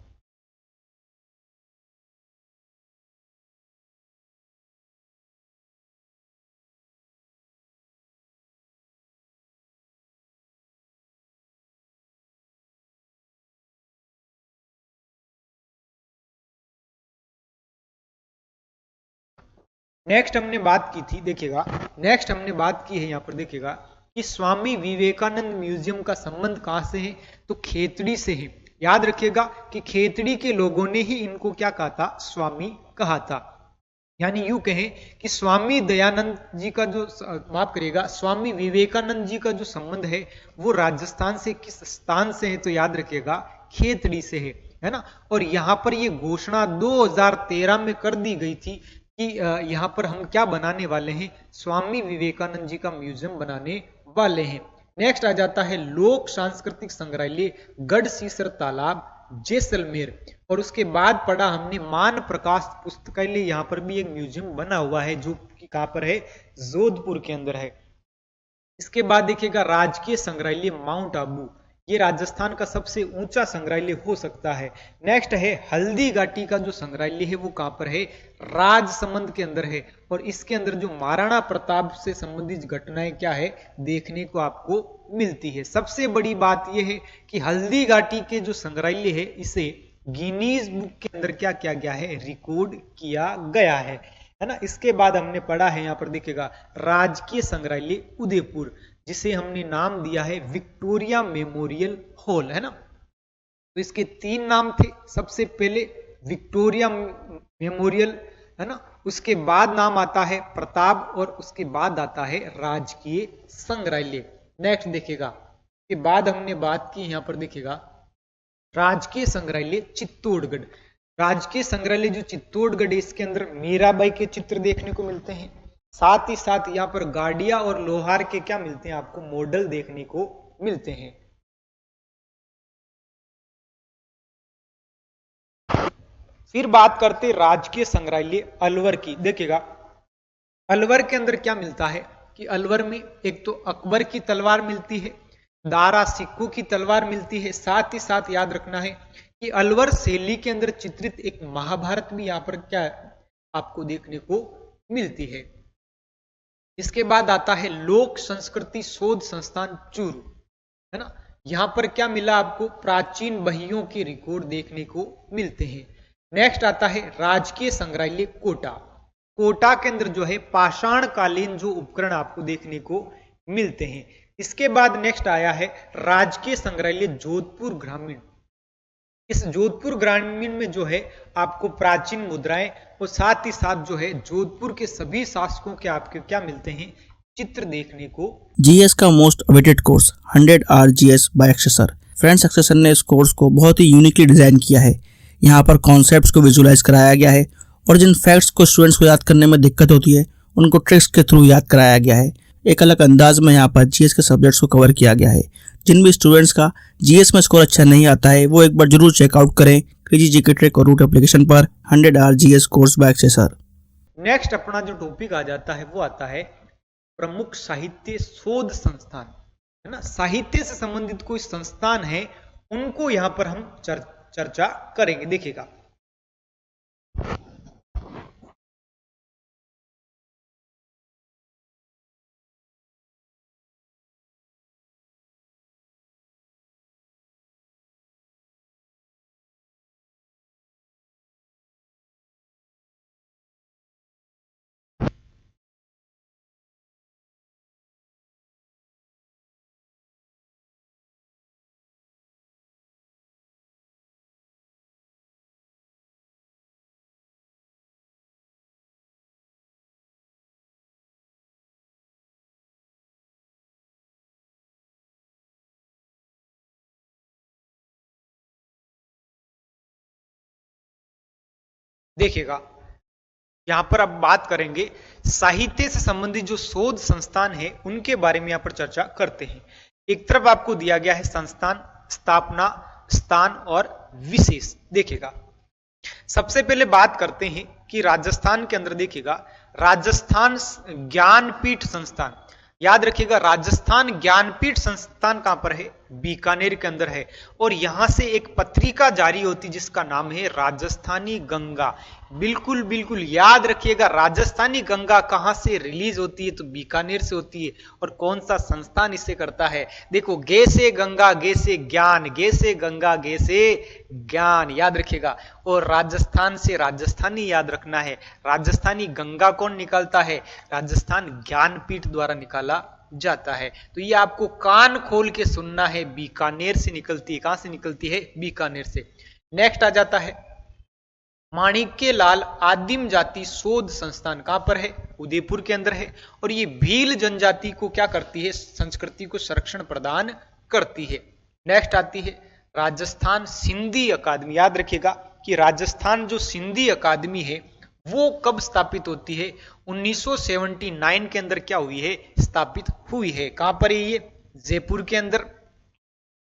नेक्स्ट हमने बात की थी, देखिएगा नेक्स्ट हमने बात की है यहाँ पर, देखिएगा कि स्वामी विवेकानंद म्यूजियम का संबंध कहां से है, तो खेतड़ी से है। याद रखिएगा कि खेतड़ी के लोगों ने ही इनको क्या कहा था, स्वामी कहा था। यानी यूं कहें कि स्वामी दयानंद जी का जो, माफ करिएगा, स्वामी विवेकानंद जी का जो संबंध है वो राजस्थान से किस स्थान से है, तो याद रखिएगा खेतड़ी से है ना। और यहाँ पर ये घोषणा 2013 में कर दी गई थी कि यहाँ पर हम क्या बनाने वाले हैं, स्वामी विवेकानंद जी का म्यूजियम बनाने वाले हैं। नेक्स्ट आ जाता है लोक सांस्कृतिक संग्रहालय गढ़सीसर तालाब जैसलमेर। और उसके बाद पढ़ा हमने मान प्रकाश पुस्तकालय, यहाँ पर भी एक म्यूजियम बना हुआ है जो कि कहां पर है, जोधपुर के अंदर है। इसके बाद देखिएगा राजकीय संग्रहालय माउंट आबू, ये राजस्थान का सबसे ऊंचा संग्रहालय हो सकता है। नेक्स्ट है हल्दी घाटी का जो संग्रहालय है वो कहां पर है, राजसमंद के अंदर है। और इसके अंदर जो महाराणा प्रताप से संबंधित घटनाएं क्या है, देखने को आपको मिलती है। सबसे बड़ी बात यह है कि हल्दी घाटी के जो संग्रहालय है इसे गिनीज बुक के अंदर क्या किया गया है, रिकॉर्ड किया गया है ना। इसके बाद हमने पढ़ा है यहाँ पर देखिएगा राजकीय संग्रहालय उदयपुर, जिसे हमने नाम दिया है विक्टोरिया मेमोरियल हॉल, है ना। तो इसके 3 नाम थे, सबसे पहले विक्टोरिया मेमोरियल, है ना, उसके बाद नाम आता है प्रताप और उसके बाद आता है राजकीय संग्रहालय। नेक्स्ट देखिएगा के बाद हमने बात की यहाँ पर देखिएगा राजकीय संग्रहालय चित्तौड़गढ़। राजकीय संग्रहालय जो चित्तौड़गढ़ है इसके अंदर मीराबाई के चित्र देखने को मिलते हैं, साथ ही साथ यहाँ पर गाड़िया और लोहार के क्या मिलते हैं, आपको मॉडल देखने को मिलते हैं। फिर बात करते राजकीय संग्रहालय अलवर की। देखिएगा अलवर के अंदर क्या मिलता है कि अलवर में एक तो अकबर की तलवार मिलती है, दारा सिक्कों की तलवार मिलती है, साथ ही साथ याद रखना है कि अलवर शैली के अंदर चित्रित एक महाभारत भी यहाँ पर क्या आपको देखने को मिलती है। इसके बाद आता है लोक संस्कृति शोध संस्थान चूरू, है ना। यहां पर क्या मिला आपको, प्राचीन बहियों के रिकॉर्ड देखने को मिलते हैं। नेक्स्ट आता है राजकीय संग्रहालय कोटा। कोटा के अंदर जो है पाषाण कालीन जो उपकरण आपको देखने को मिलते हैं। इसके बाद नेक्स्ट आया है राजकीय संग्रहालय जोधपुर ग्रामीण। इस जोधपुर ग्रामीण में जो है आपको प्राचीन मुद्राएं और साथ ही साथ जो है जोधपुर के सभी शासकों के आपके क्या मिलते हैं, चित्र देखने को। जीएस का most awaited course 100 hour GS by Akshay sir. Friend successor ने इस कोर्स को बहुत ही यूनिकली डिज़ाइन किया है। यहाँ पर कॉन्सेप्ट्स को विजुलाइज कराया गया है और जिन फैक्ट्स को स्टूडेंट्स को याद करने में दिक्कत होती है उनको ट्रिक्स के थ्रू याद कराया गया है। एक अलग अंदाज में यहाँ पर जीएस के सब्जेक्ट्स को कवर किया गया है। जिन भी स्टूडेंट्स का जीएस में स्कोर अच्छा नहीं आता है वो एक बार जरूर चेकआउट करें क्रेजी जीके ट्रिक और रूट एप्लीकेशन पर 100 hour GS course by accessor. Next अपना जो टॉपिक आ जाता है वो आता है प्रमुख साहित्य शोध संस्थान, है ना। साहित्य से संबंधित कोई संस्थान है उनको यहां पर हम चर्चा करेंगे। देखिएगा, देखिएगा यहां पर अब बात करेंगे साहित्य से संबंधित जो शोध संस्थान है उनके बारे में यहां पर चर्चा करते हैं। एक तरफ आपको दिया गया है संस्थान, स्थापना, स्थान और विशेष। देखिएगा, सबसे पहले बात करते हैं कि राजस्थान के अंदर देखिएगा राजस्थान ज्ञानपीठ संस्थान। याद रखिएगा, राजस्थान ज्ञानपीठ संस्थान कहां पर है? बीकानेर के अंदर है। और यहां से एक पत्रिका जारी होती जिसका नाम है राजस्थानी गंगा। बिल्कुल बिल्कुल याद रखिएगा, राजस्थानी गंगा कहां से रिलीज होती है? तो बीकानेर से होती है। और कौन सा संस्थान इसे करता है? देखो, गे से गंगा गे से ज्ञान, गे से गंगा गे से ज्ञान, याद रखिएगा। और राजस्थान से राजस्थानी याद रखना है। राजस्थानी गंगा कौन निकालता है? राजस्थान ज्ञानपीठ द्वारा निकाला जाता है। तो ये आपको कान खोल के सुनना है, बीकानेर से निकलती है। कहां से निकलती है? बीकानेर से। नेक्स्ट आ जाता है माणिक्यलाल आदिम जाति शोध संस्थान। कहां पर है? उदयपुर के अंदर है। और ये भील जनजाति को क्या करती है? संस्कृति को संरक्षण प्रदान करती है। नेक्स्ट आती है राजस्थान सिंधी अकादमी। याद रखिएगा कि राजस्थान जो सिंधी अकादमी है वो कब स्थापित होती है? 1979 के अंदर क्या हुई है? स्थापित हुई है। कहां पर है ये? जयपुर के अंदर।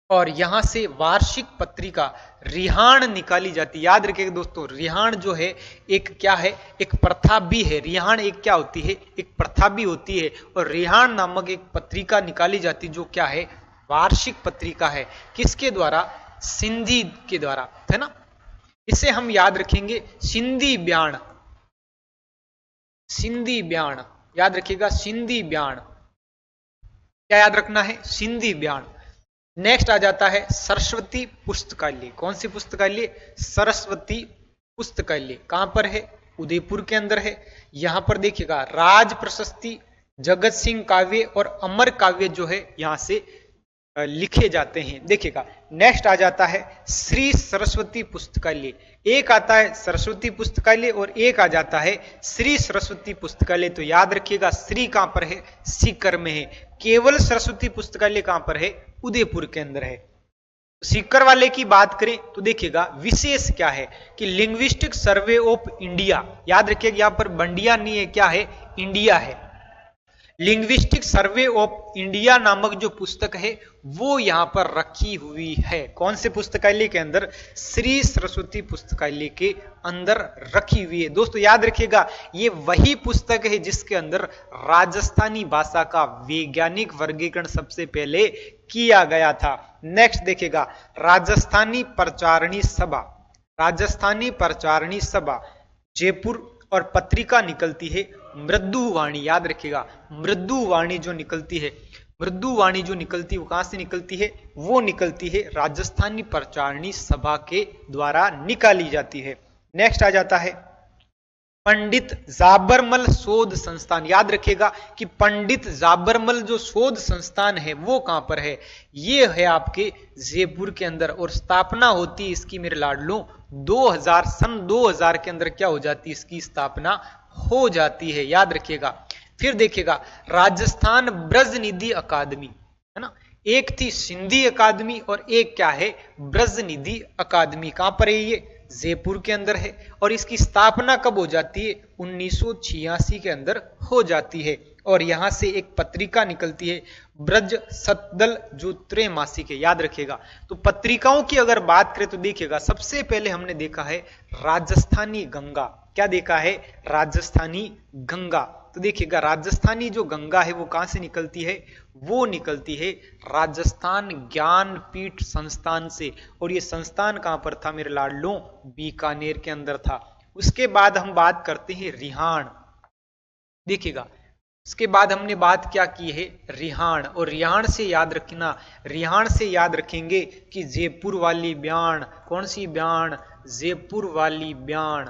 और यहां से वार्षिक पत्रिका रिहाण निकाली जाती है। याद रखिएगा दोस्तों, रिहाण जो है एक क्या है? एक प्रथा भी है। रिहाण एक क्या होती है? एक प्रथा भी होती है। और रिहाण नामक एक पत्रिका निकाली जाती जो क्या है? वार्षिक पत्रिका है। किसके द्वारा? सिंधी के द्वारा, है ना। इसे हम याद रखेंगे सिंधी ब्याण। सिंधी ब्याण याद रखिएगा, सिंधी ब्याण। क्या याद रखना है? सिंधी ब्याण। नेक्स्ट आ जाता है सरस्वती पुस्तकालय। कौन सी पुस्तकालय? सरस्वती पुस्तकालय। कहां पर है? उदयपुर के अंदर है। यहां पर देखिएगा राज प्रशस्ति, जगत सिंह काव्य और अमर काव्य जो है यहां से लिखे जाते हैं। देखिएगा, नेक्स्ट आ जाता है श्री सरस्वती पुस्तकालय। एक आता है सरस्वती पुस्तकालय और एक आ जाता है श्री सरस्वती पुस्तकालय। तो याद रखिएगा, श्री कहां पर है? सीकर में है। केवल सरस्वती पुस्तकालय कहां पर है? उदयपुर के अंदर है। सीकर वाले की बात करें तो देखिएगा विशेष क्या है कि लिंग्विस्टिक सर्वे ऑफ इंडिया। याद रखिएगा, यहां पर बंडिया नहीं है, क्या है? इंडिया है। लिंग्विस्टिक सर्वे ऑफ इंडिया नामक जो पुस्तक है वो यहां पर रखी हुई है। कौन से पुस्तकालय के अंदर? श्री सरस्वती पुस्तकालय के अंदर रखी हुई है। दोस्तों याद रखिएगा, ये वही पुस्तक है जिसके अंदर राजस्थानी भाषा का वैज्ञानिक वर्गीकरण सबसे पहले किया गया था। नेक्स्ट देखिएगा राजस्थानी प्रचारणी सभा। राजस्थानी प्रचारणी सभा जयपुर। और पत्रिका निकलती है मृदुवाणी। याद रखिएगा, मृदुवाणी जो निकलती है, मृदुवाणी जो निकलती है वो कहां से निकलती है? वो निकलती है राजस्थानी प्रचारणी सभा के द्वारा निकाली जाती है। नेक्स्ट आ जाता है पंडित जाबरमल शोध संस्थान। याद रखिएगा कि पंडित जाबरमल जो शोध संस्थान है वो कहां पर है? ये है आपके जयपुर के अंदर। और स्थापना होती है इसकी मेरे लाडलों 2000 सन 2000 के अंदर क्या हो जाती है? इसकी स्थापना हो जाती है। याद रखिएगा। फिर देखिएगा राजस्थान ब्रज निधि अकादमी, है ना। एक थी सिंधी अकादमी और एक क्या है, ब्रजनिधि अकादमी। कहां पर है ये, जयपुर के अंदर है। और इसकी स्थापना कब हो जाती है, 1986 के अंदर हो जाती है। और यहां से एक पत्रिका निकलती है, ब्रज सतदल, जो त्रैमासिक है, याद रखिएगा। तो पत्रिकाओं की अगर बात करें तो देखिएगा, सबसे पहले हमने देखा है राजस्थानी गंगा। क्या देखा है, राजस्थानी गंगा। तो देखिएगा, राजस्थानी जो गंगा है वो कहां से निकलती है, वो निकलती है राजस्थान ज्ञानपीठ संस्थान से। और ये संस्थान कहां पर था मेरे लाडलों, बीकानेर के अंदर था। उसके बाद हम बात करते हैं रिहाण। देखिएगा, उसके बाद हमने बात क्या की है, रिहाण। और रिहाण से याद रखना, रिहाण से याद रखेंगे कि जयपुर वाली ब्याण, कौन सी ब्याण, जयपुर वाली ब्याण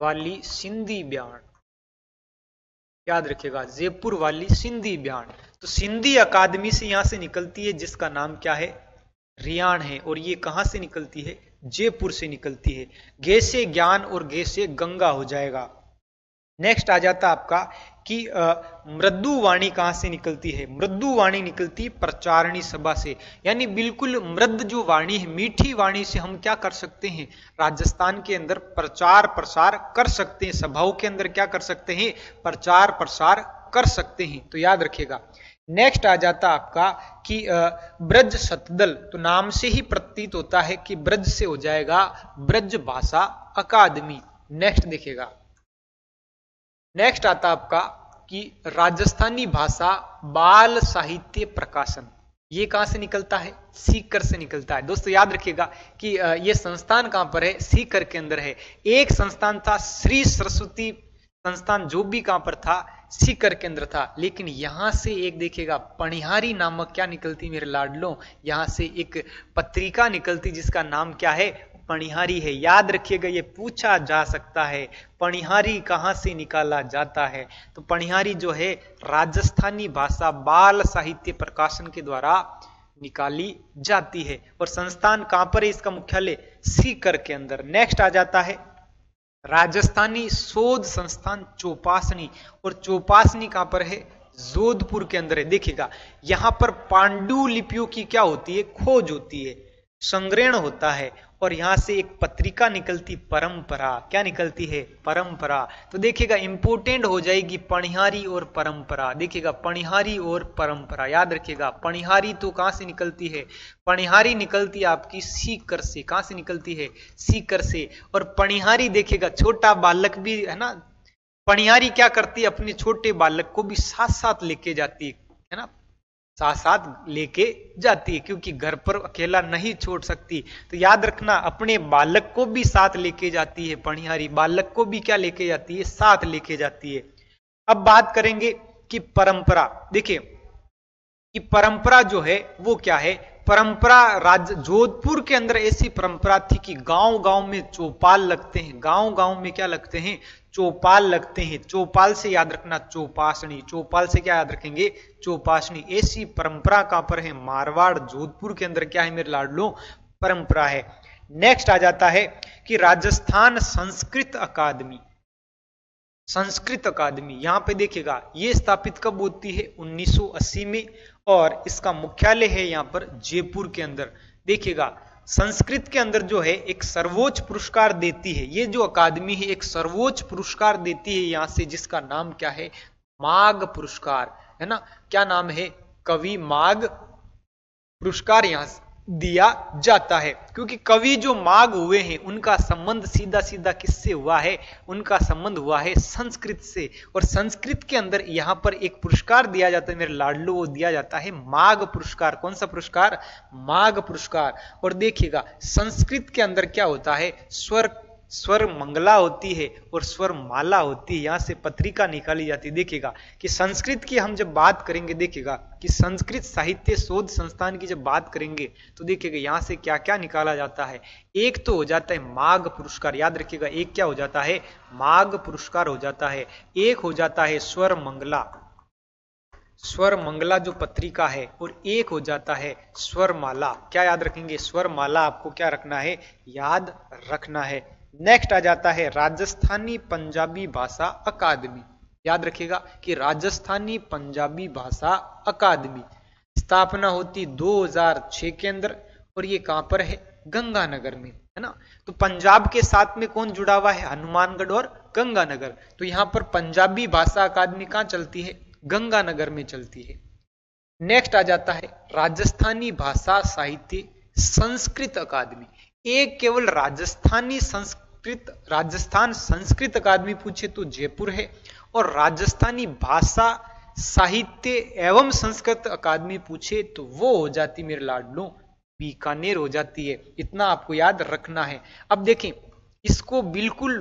वाली सिंधी ब्याण, याद रखिएगा, जयपुर वाली सिंधी ब्याण। तो सिंधी अकादमी से यहां से निकलती है, जिसका नाम क्या है, रियाण है। और ये कहां से निकलती है, जयपुर से निकलती है। गे से ज्ञान और गे से गंगा हो जाएगा। नेक्स्ट आ जाता आपका कि मृदुवाणी कहां से निकलती है, मृदुवाणी निकलती प्रचारणी सभा से। यानी बिल्कुल मृद जो वाणी है, मीठी वाणी से हम क्या कर सकते हैं, राजस्थान के अंदर प्रचार प्रसार कर सकते हैं। सभाओं के अंदर क्या कर सकते हैं, प्रचार प्रसार कर सकते हैं। तो याद रखिएगा। नेक्स्ट आ जाता आपका कि ब्रज सतदल। तो नाम से ही प्रतीत होता है कि ब्रज से हो जाएगा ब्रज भाषा अकादमी। नेक्स्ट देखिएगा, नेक्स्ट आता आपका कि राजस्थानी भाषा बाल साहित्य प्रकाशन। ये कहां से निकलता है, सीकर से निकलता है। दोस्तों याद रखिएगा कि ये संस्थान कहां पर है, सीकर के अंदर है। एक संस्थान था श्री सरस्वती संस्थान, जो भी कहां पर था, सीकर के अंदर था। लेकिन यहां से एक देखिएगा, पणिहारी नामक क्या निकलती मेरे लाडलों, यहां से एक पत्रिका निकलती जिसका नाम क्या है, पणिहारी है। याद रखिएगा, ये पूछा जा सकता है, पणिहारी कहां से निकाला जाता है। तो पणिहारी जो है राजस्थानी भाषा बाल साहित्य प्रकाशन के द्वारा निकाली जाती है। और संस्थान कहां पर है, इसका मुख्यालय सीकर के अंदर। नेक्स्ट आ जाता है राजस्थानी शोध संस्थान चौपासनी। और चौपासनी कहां पर है, जोधपुर के अंदर है। देखिएगा, यहां पर पांडुलिपियों की क्या होती है, खोज होती है, संग्रहण होता है। और यहां से एक पत्रिका निकलती परंपरा। क्या निकलती है, परंपरा। तो देखिएगा, इंपोर्टेंट हो जाएगी पणिहारी और परंपरा। देखिएगा, पणिहारी और परंपरा, याद रखिएगा। पणिहारी तो कहां से निकलती है, पणिहारी निकलती है आपकी सीकर से। कहां से निकलती है, सीकर से। और पणिहारी देखिएगा, छोटा बालक भी है ना, पणिहारी क्या करती है, अपने छोटे बालक को भी साथ साथ लेके जाती है ना, साथ साथ लेके जाती है, क्योंकि घर पर अकेला नहीं छोड़ सकती। तो याद रखना, अपने बालक को भी साथ लेके जाती है पणिहारी, बालक को भी क्या लेके जाती है, साथ लेके जाती है। अब बात करेंगे कि परंपरा। देखिए कि परंपरा जो है वो क्या है, परंपरा जोधपुर के अंदर ऐसी परंपरा थी कि गांव गांव में चौपाल लगते हैं। गांव गांव में क्या लगते हैं, चौपाल लगते हैं। चौपाल से याद रखना चौपासनी, चौपाल से क्या याद रखेंगे, चौपासनी। ऐसी परंपरा कहां पर है, मारवाड़ जोधपुर के अंदर क्या है मेरे लाडलो, परंपरा है। नेक्स्ट आ जाता है कि राजस्थान संस्कृत अकादमी। संस्कृत अकादमी यहां पे देखिएगा, ये स्थापित कब होती है, 1980 में। और इसका मुख्यालय है यहां पर जयपुर के अंदर। देखिएगा, संस्कृत के अंदर जो है एक सर्वोच्च पुरस्कार देती है, ये जो अकादमी है एक सर्वोच्च पुरस्कार देती है यहां से, जिसका नाम क्या है, माघ पुरस्कार, है ना। क्या नाम है, कवि माघ पुरस्कार यहां दिया जाता है। क्योंकि कवि जो माघ हुए हैं उनका संबंध सीधा सीधा किससे हुआ है, उनका संबंध हुआ है संस्कृत से। और संस्कृत के अंदर यहां पर एक पुरस्कार दिया जाता है मेरे लाडलो, वो दिया जाता है माघ पुरस्कार। कौन सा पुरस्कार, माघ पुरस्कार। और देखिएगा, संस्कृत के अंदर क्या होता है, स्वर मंगला होती है और स्वर माला होती है। यहां से पत्रिका निकाली जाती है। देखिएगा कि संस्कृत की हम जब बात करेंगे, देखिएगा कि संस्कृत साहित्य शोध संस्थान की जब बात करेंगे तो देखिएगा यहां से क्या क्या निकाला जाता है। एक तो हो जाता है माघ पुरस्कार, याद रखिएगा, एक क्या हो जाता है, माघ पुरस्कार हो जाता है। एक हो जाता है स्वर मंगला, स्वर मंगला जो पत्रिका है। और एक हो जाता है स्वर माला। क्या याद रखेंगे, स्वर माला आपको क्या रखना है, याद रखना है। नेक्स्ट आ जाता है राजस्थानी पंजाबी भाषा अकादमी। याद रखिएगा कि राजस्थानी पंजाबी भाषा अकादमी स्थापना होती 2006 के अंदर, और ये कहां पर है? गंगानगर में, है ना। तो पंजाब के साथ में कौन जुड़ा हुआ है? हनुमानगढ़ और गंगानगर। तो यहां पर पंजाबी भाषा अकादमी कहां चलती है? गंगानगर में चलती है। नेक्स्ट आ जाता है राजस्थानी भाषा साहित्य संस्कृत अकादमी। एक केवल राजस्थान संस्कृत अकादमी पूछे तो जयपुर है, और राजस्थानी भाषा साहित्य एवं संस्कृत अकादमी पूछे तो वो हो जाती मेरे लाडलों बीकानेर हो जाती है। इतना आपको याद रखना है। अब देखें, इसको बिल्कुल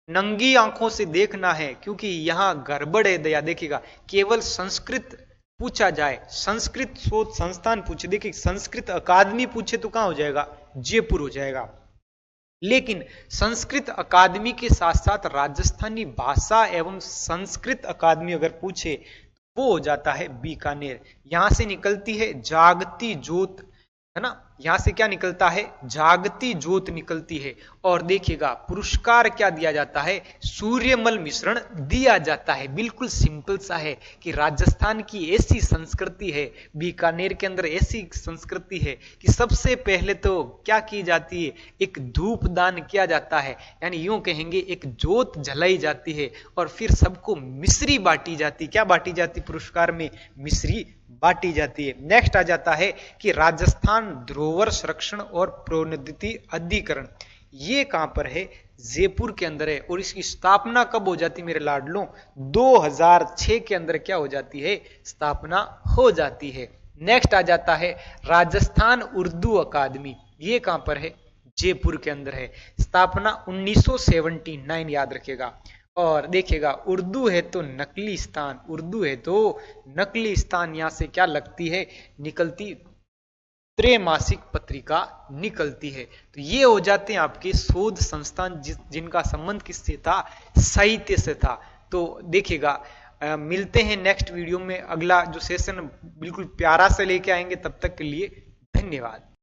नंगी आंखों से देखना है, क्योंकि यहां गड़बड़ है दया। देखिएगा, केवल संस्कृत पूछा जाए, संस्कृत शोध संस्थान पूछे, देखिए संस्कृत अकादमी पूछे तो कहां हो जाएगा? जयपुर हो जाएगा। लेकिन संस्कृत अकादमी के साथ साथ राजस्थानी भाषा एवं संस्कृत अकादमी अगर पूछे वो हो जाता है बीकानेर। यहां से निकलती है जागती ज्योत, है ना। यहां से क्या निकलता है? जागती ज्योत निकलती है। और देखिएगा पुरस्कार क्या दिया जाता है? सूर्यमल मिश्रण दिया जाता है। बिल्कुल सिंपल सा है कि राजस्थान की ऐसी संस्कृति है, बीकानेर के अंदर ऐसी संस्कृति है कि सबसे पहले तो क्या की जाती है? एक धूप दान किया जाता है, यानी यूं कहेंगे एक ज्योत जलाई जाती है, और फिर सबको मिश्री बांटी जाती। क्या बांटी जाती? पुरस्कार में मिश्री बांटी जाती है। नेक्स्ट आ जाता है कि राजस्थान धरोहर संरक्षण और प्रोन्नति अधिकरण, ये कहां पर है? जयपुर के अंदर है। और इसकी स्थापना कब हो जाती मेरे लाडलों? 2006 के अंदर क्या हो जाती है? स्थापना हो जाती है। नेक्स्ट आ जाता है राजस्थान उर्दू अकादमी, ये कहां पर है? जयपुर के अंदर है। स्थापना 1979, याद रखिएगा। और देखिएगा उर्दू है तो नकली स्थान, उर्दू है तो नकली स्थान, यहां से क्या लगती है? निकलती त्रैमासिक पत्रिका निकलती है। तो ये हो जाते हैं आपके शोध संस्थान जिनका संबंध किससे था? साहित्य से था। तो देखिएगा मिलते हैं नेक्स्ट वीडियो में। अगला जो सेशन बिल्कुल प्यारा से लेके आएंगे। तब तक के लिए धन्यवाद।